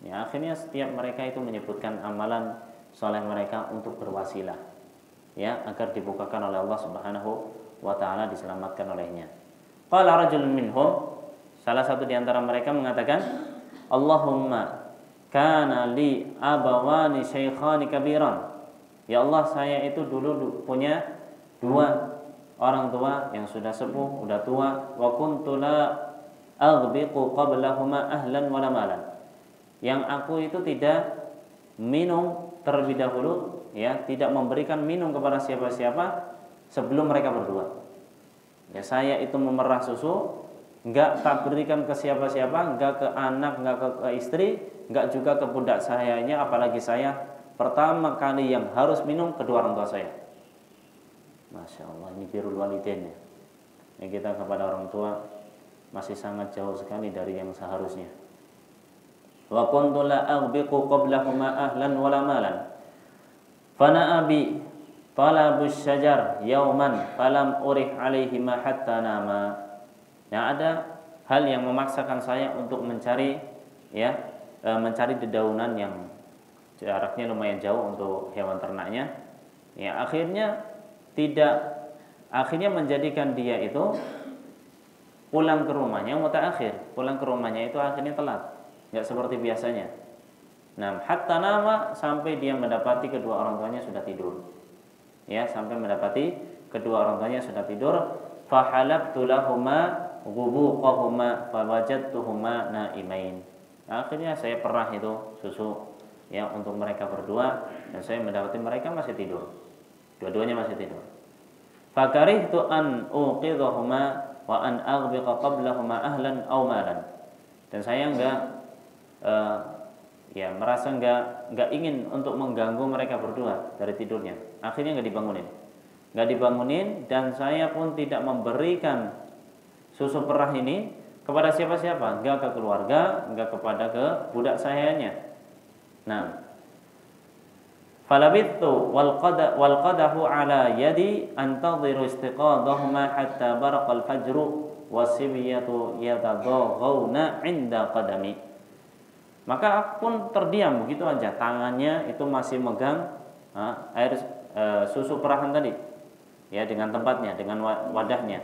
Ya, akhirnya setiap mereka itu menyebutkan amalan soleh mereka untuk berwasilah, ya agar dibukakan oleh Allah Subhanahu wa taala, diselamatkan olehnya. Qala rajulun minhum, salah satu di antara mereka mengatakan, Allahumma kana li abawani syaikhani kabiran. Ya Allah, saya itu dulu punya dua orang tua yang sudah sepuh, sudah tua. Wa kuntu la aghbiqu qablahuma ahlan wala malan. Yang aku itu tidak minum terlebih dahulu, ya, tidak memberikan minum kepada siapa-siapa sebelum mereka berdua. Ya, saya itu memerah susu, enggak tak berikan ke siapa-siapa, enggak ke anak, enggak ke istri, enggak juga ke budak sayanya, apalagi saya pertama kali yang harus minum kedua orang tua saya. Masya Allah, ini birrul walidain ya. Kita kepada orang tua masih sangat jauh sekali dari yang seharusnya. Wa kuntu la aghbiqu qablahuma ahlan wala malan. Fana abi talabus syajar yauman falam urih alaihima hatta nama. Yang ada hal yang memaksakan saya untuk mencari mencari dedaunan yang jaraknya lumayan jauh untuk hewan ternaknya. Ya, akhirnya menjadikan dia itu pulang ke rumahnya pulang ke rumahnya itu akhirnya telat, nggak seperti biasanya. Nah, hatta nama, sampai dia mendapati kedua orang tuanya sudah tidur. Ya, sampai mendapati kedua orang tuanya sudah tidur. Fahalabtu lahuma ghubuqahuma fawajadtuhuma naimain. Akhirnya saya perah itu susu ya untuk mereka berdua, dan saya mendapati mereka masih tidur. Dua-duanya masih tidur. Fakarihtu an uqidhahuma wa an aghbiqa qablahuma ahlan aw malan. Dan saya merasa enggak ingin untuk mengganggu mereka berdua dari tidurnya. Akhirnya enggak dibangunin, dan saya pun tidak memberikan susu perah ini kepada siapa-siapa, enggak ke keluarga, enggak kepada ke budak sayanya. Nah, falabittu wal qadahu ala yadi antadhiru istiqadahuma hatta baraqal fajru wasibiyatu yatadaghawna 'inda qadami. Maka aku pun terdiam begitu aja, tangannya itu masih megang air susu perahan tadi, ya, dengan tempatnya, dengan wadahnya.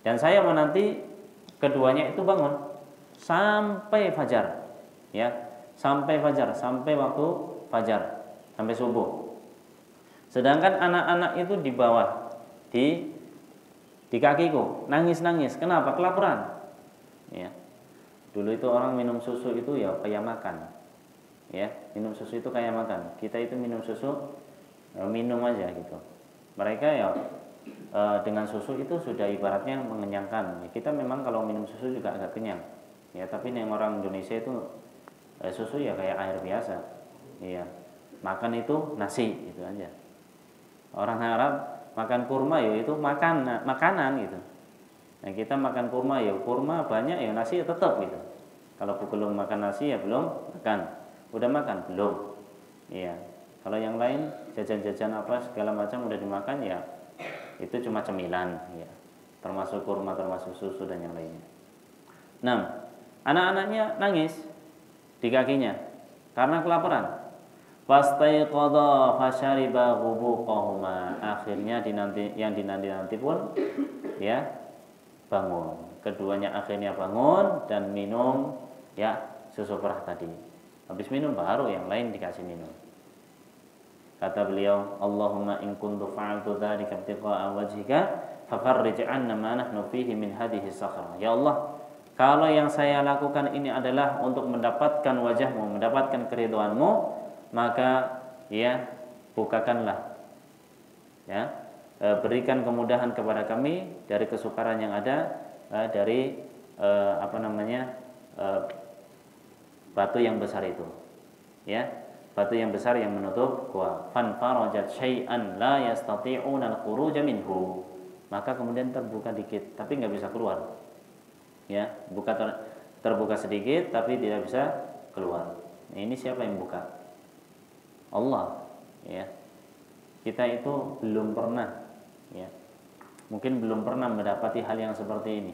Dan saya menanti keduanya itu bangun sampai fajar, ya, sampai waktu fajar, sampai subuh. Sedangkan anak-anak itu di bawah, di kakiku, nangis. Kenapa? Kelaparan. Ya. Dulu itu orang minum susu itu ya kayak makan. Ya, minum susu itu kayak makan. Kita itu minum susu minum aja gitu. Mereka ya dengan susu itu sudah ibaratnya mengenyangkan. Ya, kita memang kalau minum susu juga agak kenyang. Ya, tapi yang orang Indonesia itu susu ya kayak air biasa. Iya. Makan itu nasi gitu aja. Orang Arab makan kurma ya itu makanan gitu. Nah, kita makan kurma ya kurma banyak, ya nasi ya tetap gitu. Kalau belum makan nasi ya belum makan. Udah makan belum? Iya. Kalau yang lain jajan-jajan apa segala macam udah dimakan ya itu cuma cemilan ya. Termasuk kurma, termasuk susu dan yang lainnya. Nah, anak-anaknya nangis di kakinya karena kelaparan. Fastaiqadha fashariba ghubuqahuma. Akhirnya yang dinanti pun ya bangun. Keduanya akhirnya bangun dan minum ya susu perah tadi. Habis minum baru yang lain dikasih minum. Kata beliau, Allahumma in kuntu fa'altu dzalika ibtigha'a wajhika fafarrij 'anna ma nahnu fihi min hadhihi sakhra. Ya Allah, kalau yang saya lakukan ini adalah untuk mendapatkan wajahmu, mendapatkan keridhaanmu, maka ya bukakanlah, ya berikan kemudahan kepada kami dari kesukaran yang ada dari batu yang besar itu, ya batu yang besar yang menutup gua. Fan farajat syai'an la yastati'una al-khuruj minhu. Maka kemudian terbuka dikit tapi nggak bisa keluar. Ya, terbuka sedikit tapi tidak bisa keluar. Nah, ini siapa yang buka? Allah, ya. Kita itu belum pernah, ya. Mungkin belum pernah mendapati hal yang seperti ini.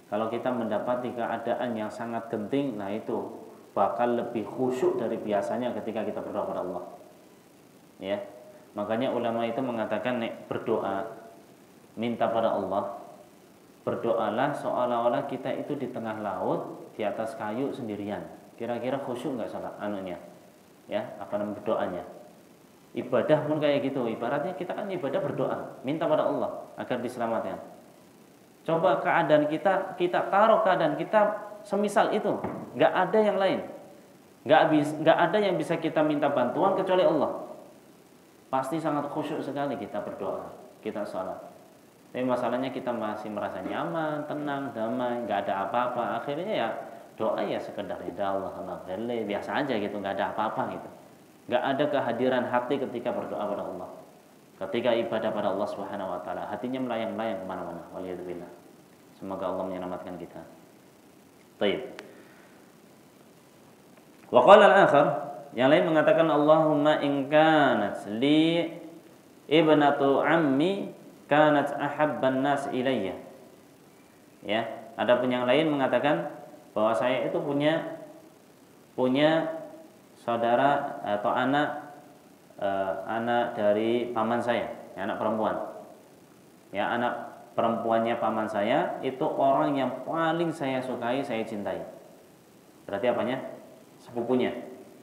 Kalau kita mendapati keadaan yang sangat genting, nah itu bakal lebih khusyuk dari biasanya ketika kita berdoa kepada Allah. Ya. Makanya ulama itu mengatakan berdoa, minta pada Allah, berdoalah seolah-olah kita itu di tengah laut di atas kayu sendirian. Kira-kira khusyuk nggak salah anunya? Ya, berdoanya. Ibadah pun kayak gitu. Ibaratnya kita kan ibadah berdoa, minta pada Allah agar diselamatkan. Coba keadaan kita taruh keadaan kita semisal itu, nggak ada yang lain, nggak ada yang bisa kita minta bantuan kecuali Allah. Pasti sangat khusyuk sekali kita berdoa, kita sholat. Tapi masalahnya kita masih merasa nyaman, tenang, damai, nggak ada apa-apa. Akhirnya ya doa ya sekedar ya Allah, biasa aja gitu, nggak ada apa-apa gitu. Nggak ada kehadiran hati ketika berdoa pada Allah. Ketika ibadah pada Allah Subhanahu Wa Taala, hatinya melayang-layang kemana-mana. Waliyadzubillah. Semoga Allah menyelamatkan kita. Baik. Wa qala al-akhar, yang lain mengatakan Allahumma in kanat li ibnatu ammi kanat ahabban nas ilayya. Ya, ada pun yang lain mengatakan bahwa saya itu punya saudara atau anak dari paman saya, anak perempuan. Ya, anak perempuannya paman saya itu orang yang paling saya sukai, saya cintai. Berarti apanya? Sepupunya,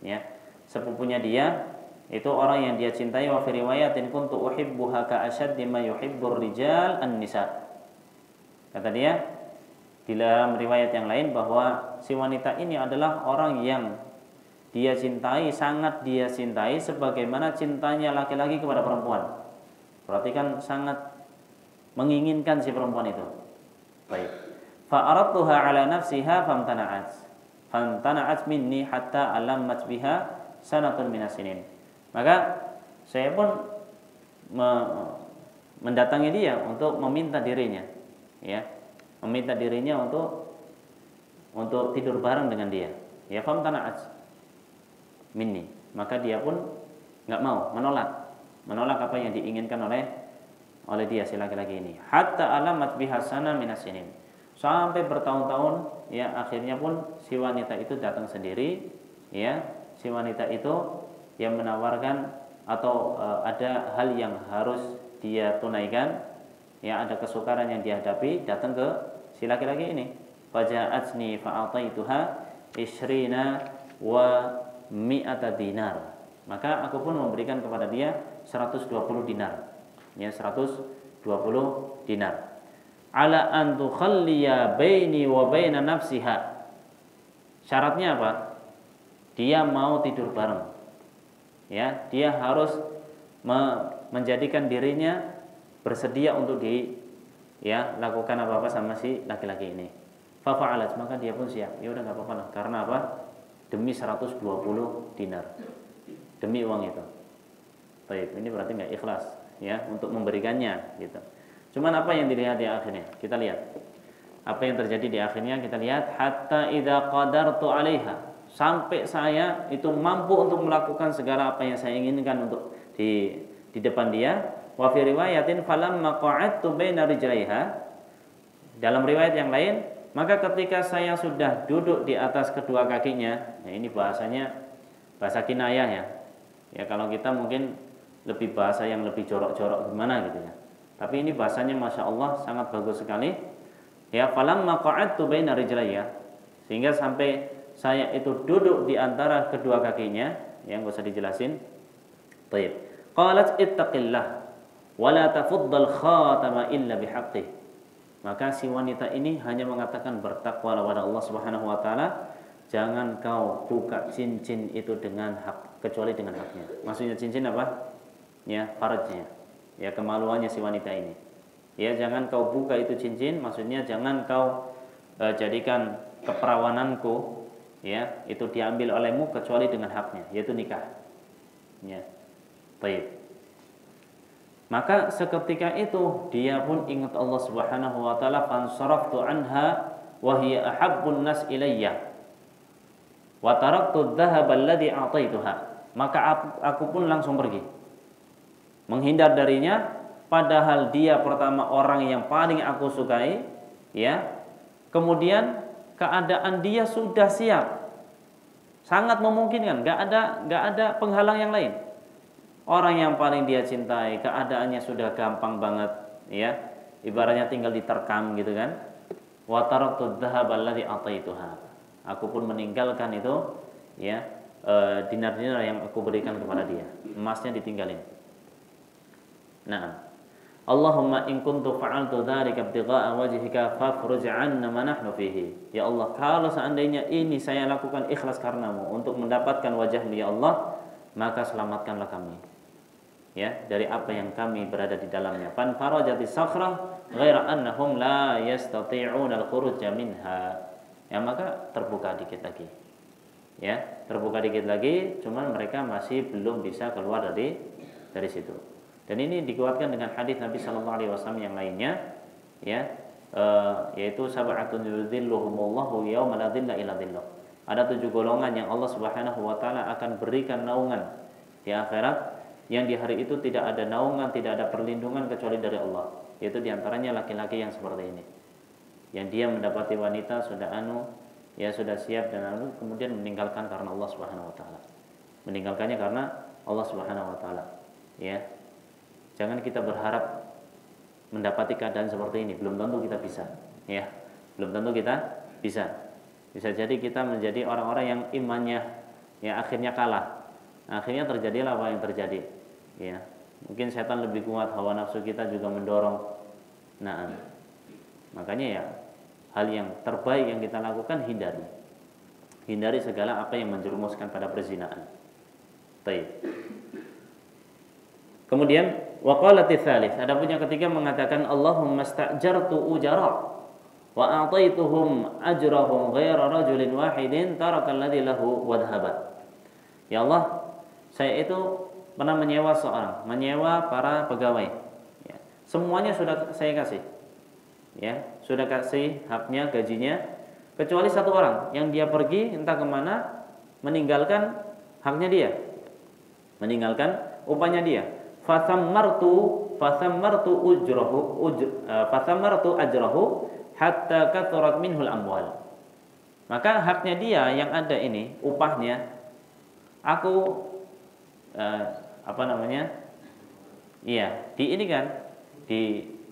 ya. Sepupunya dia itu orang yang dia cintai. Wa fi riwayatin kuntu uhibbuha ka ashaddi ma yuhibbur rijal an-nisa. Kata dia di dalam riwayat yang lain bahwa si wanita ini adalah orang yang dia cintai, sangat dia cintai sebagaimana cintanya laki-laki kepada perempuan. Berarti kan sangat menginginkan si perempuan itu. Baik. Fa aradtuha ala nafsiha famtana'at minni hatta alammat biha sanatun minasinin. Maka saya pun mendatangi dia untuk meminta dirinya, ya. Meminta dirinya untuk tidur bareng dengan dia. Ya, famtana'at minni. Maka dia pun enggak mau, menolak apa yang diinginkan oleh dia si laki-laki ini. Hatta alamat bihasana minasinin. Sampai bertahun-tahun, ya akhirnya pun si wanita itu datang sendiri, ya. Si wanita itu yang menawarkan atau ada hal yang harus dia tunaikan, ya ada kesukaran yang dihadapi, datang ke si laki-laki ini. Faja'atni fa'ataituha ishrina wa mi'ata dinar. Maka aku pun memberikan kepada dia 120 dinar. Ya, 120 dinar. Ala an tukhalliya baini wa baina nafsiha. Syaratnya apa? Dia mau tidur bareng. Ya, dia harus menjadikan dirinya bersedia untuk lakukan apa-apa sama si laki-laki ini. Fa fa'alat, maka dia pun siap. Ya udah enggak apa-apa lah. Karena apa? Demi 120 dinar. Demi uang itu. Baik, ini berarti enggak ikhlas, ya, untuk memberikannya gitu. Cuman apa yang dilihat di akhirnya? Kita lihat. Apa yang terjadi di akhirnya? Kita lihat hatta idza qadartu 'alaiha. Sampai saya itu mampu untuk melakukan segala apa yang saya inginkan untuk di depan dia. Wa fi riwayatin falamma qa'adtu baina rijlaiha. Dalam riwayat yang lain, maka ketika saya sudah duduk di atas kedua kakinya, nah ini bahasanya bahasa kinayah ya. Ya kalau kita mungkin lebih bahasa yang lebih jorok-jorok gimana gitu ya. Tapi ini bahasanya Masya Allah sangat bagus sekali. Ya, falamma qa'adtu baina rijlaiha, sehingga sampai saya itu duduk di antara kedua kakinya, yang enggak usah dijelasin. Baik. Qalat ittaqillah wa la tafuddal khatama illa bihaqqih. Maka si wanita ini hanya mengatakan bertakwalah kepada Allah Subhanahu wa taala, jangan kau buka cincin itu dengan hak kecuali dengan haknya. Maksudnya cincin apa? Ya, farajnya. Ya, kemaluannya si wanita ini. Ya, jangan kau buka itu cincin, maksudnya jangan kau jadikan keperawananku ya, itu diambil olehmu kecuali dengan haknya, yaitu nikah. Ya. Baik. Maka seketika itu dia pun ingat Allah Subhanahu wa taala, fansaraftu anha wa hiya ahabbun nas ilayya wa taraktu adh-dhahaba alladhi a'taituha. Maka aku pun langsung pergi, menghindar darinya, padahal dia pertama orang yang paling aku sukai, ya. Kemudian keadaan dia sudah siap, sangat memungkinkan, nggak ada penghalang yang lain. Orang yang paling dia cintai, keadaannya sudah gampang banget, ya. Ibaratnya tinggal diterkam gitu kan. Wa taraktu adh-dhahaba alladhi a'taituha. Aku pun meninggalkan itu, ya, dinar-dinar yang aku berikan kepada dia. Emasnya ditinggalin. Nah, Allahumma in kuntu fa'altu dzalika ibtigha'a wajhika fafruj 'anna ma nahnu fihi. Ya Allah, kalau seandainya ini saya lakukan ikhlas karenamu untuk mendapatkan wajah-Mu ya Allah, maka selamatkanlah kami, ya, dari apa yang kami berada di dalamnya. Fan farajati sakhrah ghaira annahum la yastati'una al-khuruj minha. Ya, maka terbuka dikit lagi. Ya, terbuka dikit lagi, cuman mereka masih belum bisa keluar dari situ. Dan ini dikuatkan dengan hadis Nabi sallallahu alaihi wasallam yang lainnya, ya, yaitu sab'atun yudhilluhumullahu yauma la dhilla illa dhilluh. Ada 7 golongan yang Allah Subhanahu wa taala akan berikan naungan di akhirat, yang di hari itu tidak ada naungan, tidak ada perlindungan kecuali dari Allah. Yaitu diantaranya laki-laki yang seperti ini, yang dia mendapati wanita sudah sudah siap dan kemudian meninggalkan karena Allah Subhanahu wa taala. Meninggalkannya karena Allah Subhanahu wa taala. Ya. Jangan kita berharap mendapati keadaan seperti ini, belum tentu kita bisa, ya. Belum tentu kita bisa. Bisa jadi kita menjadi orang-orang yang imannya ya akhirnya kalah. Akhirnya terjadilah apa yang terjadi. Ya, mungkin setan lebih kuat, hawa nafsu kita juga mendorong. Nah, makanya ya hal yang terbaik yang kita lakukan, hindari segala apa yang menjerumuskan pada perzinaan. Baik. Kemudian waqalati tsalits, ada pun yang ketiga mengatakan Allahumma sta'jartu ujara wa a'taituhum ajrahum ghaira rajulin wahidin taraka alladhi lahu wa dhahaba. Ya Allah, saya itu pernah menyewa para pegawai, ya. Semuanya sudah saya kasih, ya, sudah kasih haknya, gajinya, kecuali satu orang yang dia pergi entah kemana, meninggalkan haknya dia, meninggalkan upahnya dia. Fathammartu ajrahu hatta kathurat minhul amwal. Maka haknya dia yang ada ini, upahnya, aku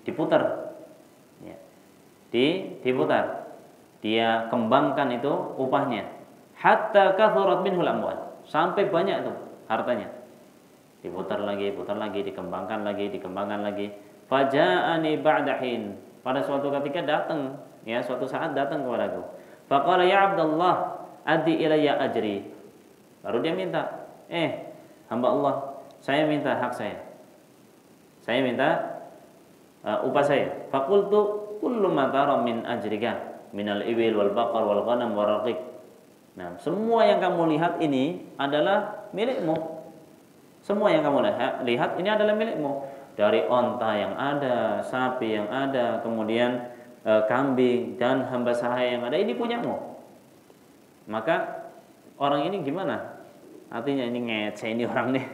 diputar, ya, diputar, dia kembangkan itu upahnya, hatta kathurat minhul amwal, sampai banyak itu hartanya, diputar lagi, dikembangkan lagi. Faja'ani ba'dahin, pada suatu ketika datang, ya, suatu saat datang kepadaku. Faqala ya Abdullah addi ilayya ajri. Baru dia minta, hamba Allah, saya minta hak saya minta upah saya. Faqultu kullu ma tara min ajrika minal ibil wal baqar wal ghanam wal raqiq. Nah, semua yang kamu lihat ini adalah milikmu. Semua yang kamu lihat ini adalah milikmu. Dari onta yang ada, sapi yang ada, kemudian kambing dan hamba sahaya yang ada, ini punyamu. Maka orang ini gimana? Artinya ini ngece ini orang nih.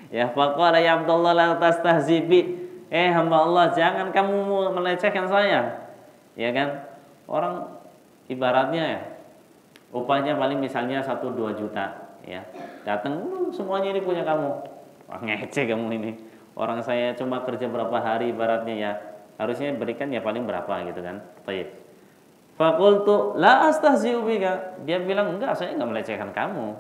Ya, faqala ya Abdullah la tastahzibi. Hamba Allah, jangan kamu melecehkan saya. Ya kan? Orang ibaratnya ya, upahnya paling misalnya 1-2 juta, ya. Datang, semuanya ini punya kamu. Wah, ngece kamu ini. Orang saya cuma kerja berapa hari ibaratnya, ya. Harusnya berikan ya paling berapa gitu kan. Baik. Faqultu la astahzi'u bika. Dia bilang, enggak, saya enggak melecehkan kamu.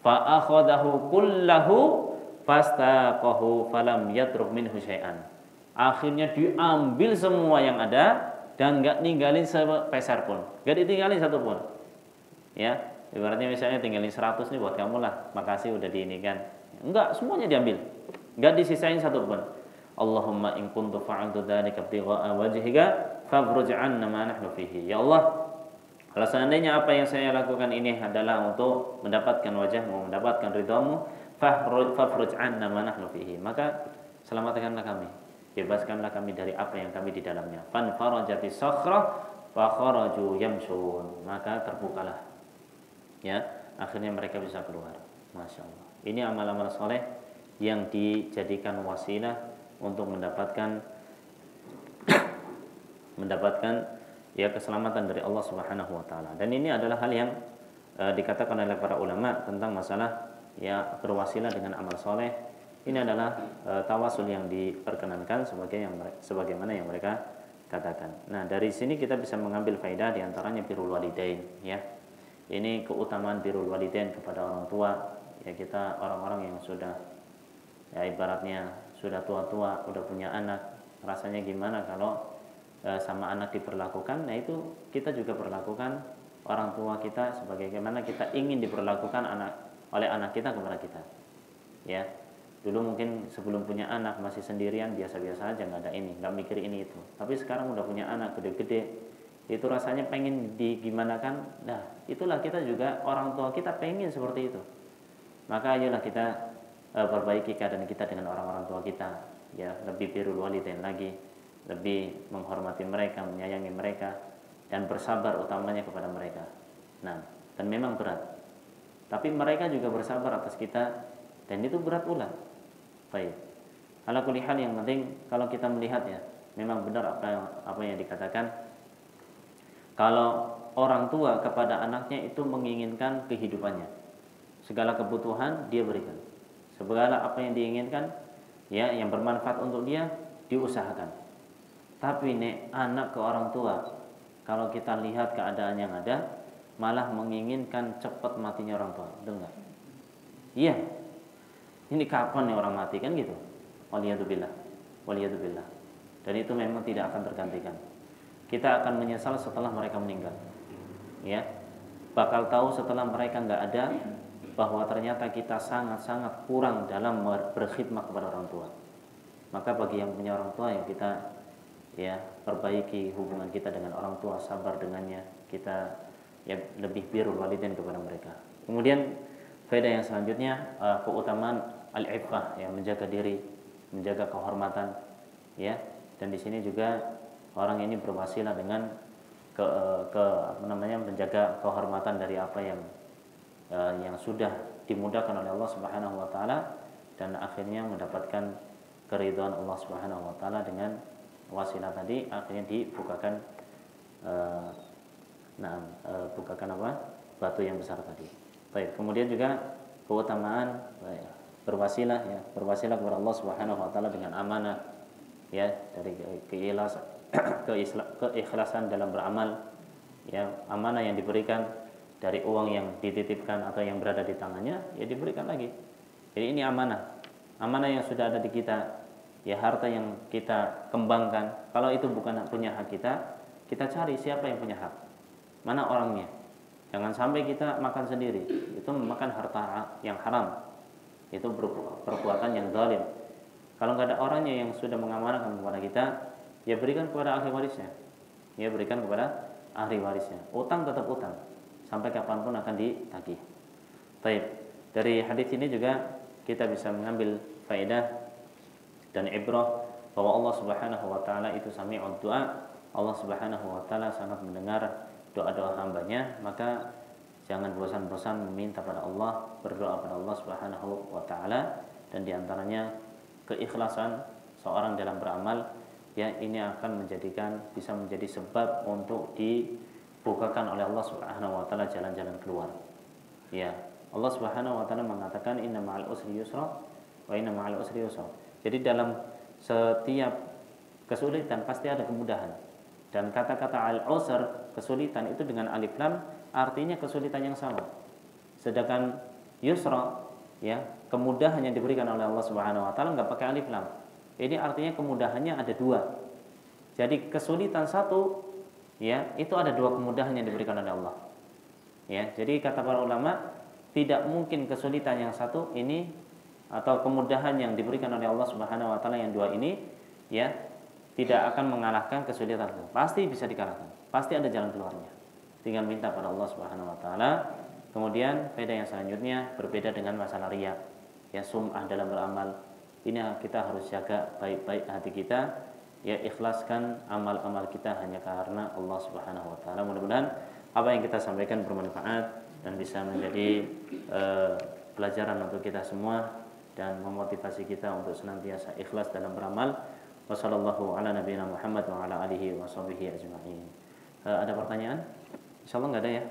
Fa akhadahu kullahu fastaqahu falam yatruk minhu syai'an. Akhirnya diambil semua yang ada dan nggak ninggalin sepeser pun, nggak ditinggalin satu pun. Ya, ibaratnya misalnya tinggalin 100 nih buat kamu lah, makasih udah diinikan. Enggak, semuanya diambil, nggak disisain satu pun. Allahumma in kuntu fa'altu dzalika ibtigha'a wajhika fafruj 'anna ma nahnu fihi. Ya Allah, kalau seandainya apa yang saya lakukan ini adalah untuk mendapatkan wajahmu, mendapatkan ridhamu, fafruj 'anna ma nahnu fihi, maka selamatkanlah kami, bebaskanlah kami dari apa yang kami di dalamnya. Fan farajati sakhrah fa kharaju yamshun, maka terbukalah, ya, akhirnya mereka bisa keluar. Masya Allah, ini amal-amal soleh yang dijadikan wasilah untuk mendapatkan ya keselamatan dari Allah Subhanahu wa taala. Dan ini adalah hal yang dikatakan oleh para ulama tentang masalah ya berwasilah dengan amal soleh. Ini adalah tawasul yang diperkenankan sebagaimana yang mereka katakan. Nah, dari sini kita bisa mengambil faedah diantaranya birrul walidain, ya. Ini keutamaan birrul walidain kepada orang tua. Ya, kita orang-orang yang sudah ya ibaratnya sudah tua-tua, udah punya anak, rasanya gimana kalau sama anak diperlakukan? Nah, itu kita juga perlakukan orang tua kita sebagaimana kita ingin diperlakukan oleh anak kita kepada kita. Ya, dulu mungkin sebelum punya anak masih sendirian biasa-biasa aja, nggak ada ini, nggak mikir ini itu. Tapi sekarang udah punya anak gede-gede, itu rasanya pengen digimanakan. Nah, itulah kita juga orang tua kita pengen seperti itu. Maka ayolah kita perbaiki keadaan kita dengan orang-orang tua kita. Ya, lebih birrul walidain lagi, lebih menghormati mereka, menyayangi mereka, dan bersabar utamanya kepada mereka. Nah, dan memang berat, tapi mereka juga bersabar atas kita, dan itu berat pula. Baik, ala kulli hal, yang penting kalau kita melihat ya, memang benar apa yang dikatakan, kalau orang tua kepada anaknya itu menginginkan kehidupannya, segala kebutuhan dia berikan, segala apa yang diinginkan ya yang bermanfaat untuk dia diusahakan. Tapi nek anak ke orang tua, kalau kita lihat keadaan yang ada, malah menginginkan cepat matinya orang tua, betul nggak? Iya. Ini kapan nih orang mati, kan gitu? Waliyadzubillah, waliyadzubillah. Dan itu memang tidak akan tergantikan. Kita akan menyesal setelah mereka meninggal. Ya, bakal tahu setelah mereka nggak ada bahwa ternyata kita sangat-sangat kurang dalam berkhidmat kepada orang tua. Maka bagi yang punya orang tua, yang kita ya perbaiki hubungan kita dengan orang tua, sabar dengannya, kita ya lebih birrul walidain kepada mereka. Kemudian faedah yang selanjutnya, keutamaan al-iffah, yang menjaga diri, menjaga kehormatan, ya. Dan di sini juga orang ini berwasilah dengan menjaga kehormatan dari apa yang sudah dimudahkan oleh Allah Subhanahu wa taala, dan akhirnya mendapatkan keridhaan Allah Subhanahu wa taala dengan wasilah tadi. Akhirnya dibukakan bukakan batu yang besar tadi. Baik, kemudian juga keutamaan berwasilah kepada Allah Subhanahu wa taala dengan amanah, ya, dari keikhlasan dalam beramal, ya, amanah yang diberikan dari uang yang dititipkan atau yang berada di tangannya, ya diberikan lagi. Jadi ini amanah yang sudah ada di kita, ya, harta yang kita kembangkan. Kalau itu bukan punya hak kita cari siapa yang punya hak, mana orangnya. Jangan sampai kita makan sendiri, itu memakan harta yang haram, itu perbuatan yang zalim. Kalau nggak ada orangnya yang sudah mengamanahkan kepada kita, ya berikan kepada ahli warisnya, ya berikan kepada ahli warisnya. Utang tetap utang, sampai kapanpun akan ditagih. Baik, dari hadis ini juga kita bisa mengambil faedah dan ibrah bahwa Allah Subhanahu wa taala itu sami'ud du'a. Allah Subhanahu wa taala sangat mendengar doa-doa hambanya, maka jangan bosan-bosan meminta pada Allah, berdoa pada Allah Subhanahu wa taala. Dan diantaranya keikhlasan seorang dalam beramal, ya, ini akan bisa menjadi sebab untuk dibukakan oleh Allah Subhanahu wa taala jalan-jalan keluar. Ya, Allah Subhanahu wa taala mengatakan inna ma'al usri yusra wa inna ma'al usri yusra. Jadi dalam setiap kesulitan pasti ada kemudahan. Dan kata-kata al-usr, kesulitan, itu dengan alif lam artinya kesulitan yang sama. Sedangkan yusra ya, kemudahan yang diberikan oleh Allah Subhanahu wa taala enggak pakai alif lam. Ini artinya kemudahannya ada dua. Jadi kesulitan satu, ya, itu ada dua kemudahan yang diberikan oleh Allah. Ya, jadi kata para ulama, tidak mungkin kesulitan yang satu ini atau kemudahan yang diberikan oleh Allah Subhanahu wa taala yang dua ini, ya, tidak akan mengalahkan kesulitan. Pasti bisa dikalahkan. Pasti ada jalan keluarnya. Tinggal minta pada Allah Subhanahu wa taala. Kemudian faedah yang selanjutnya berbeda dengan masalah riya. Ya, sum'ah dalam beramal. Ini kita harus jaga baik-baik hati kita. Ya, ikhlaskan amal-amal kita hanya karena Allah Subhanahu wa taala. Mudah-mudahan apa yang kita sampaikan bermanfaat dan bisa menjadi pelajaran untuk kita semua dan memotivasi kita untuk senantiasa ikhlas dalam beramal. Wassallallahu ala nabiyina Muhammad wa ala alihi wa sahbihi ajma'in. Ada pertanyaan? Insyaallah enggak ada ya.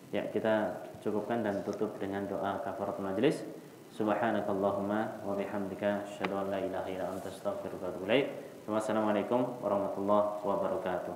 Ya, kita cukupkan dan tutup dengan doa kafaratul majelis. Subhanakallahumma wa bihamdika asyhadu an la ilaha illa anta astaghfiruka wa atubu ilaik. Wassalamualaikum warahmatullahi wabarakatuh.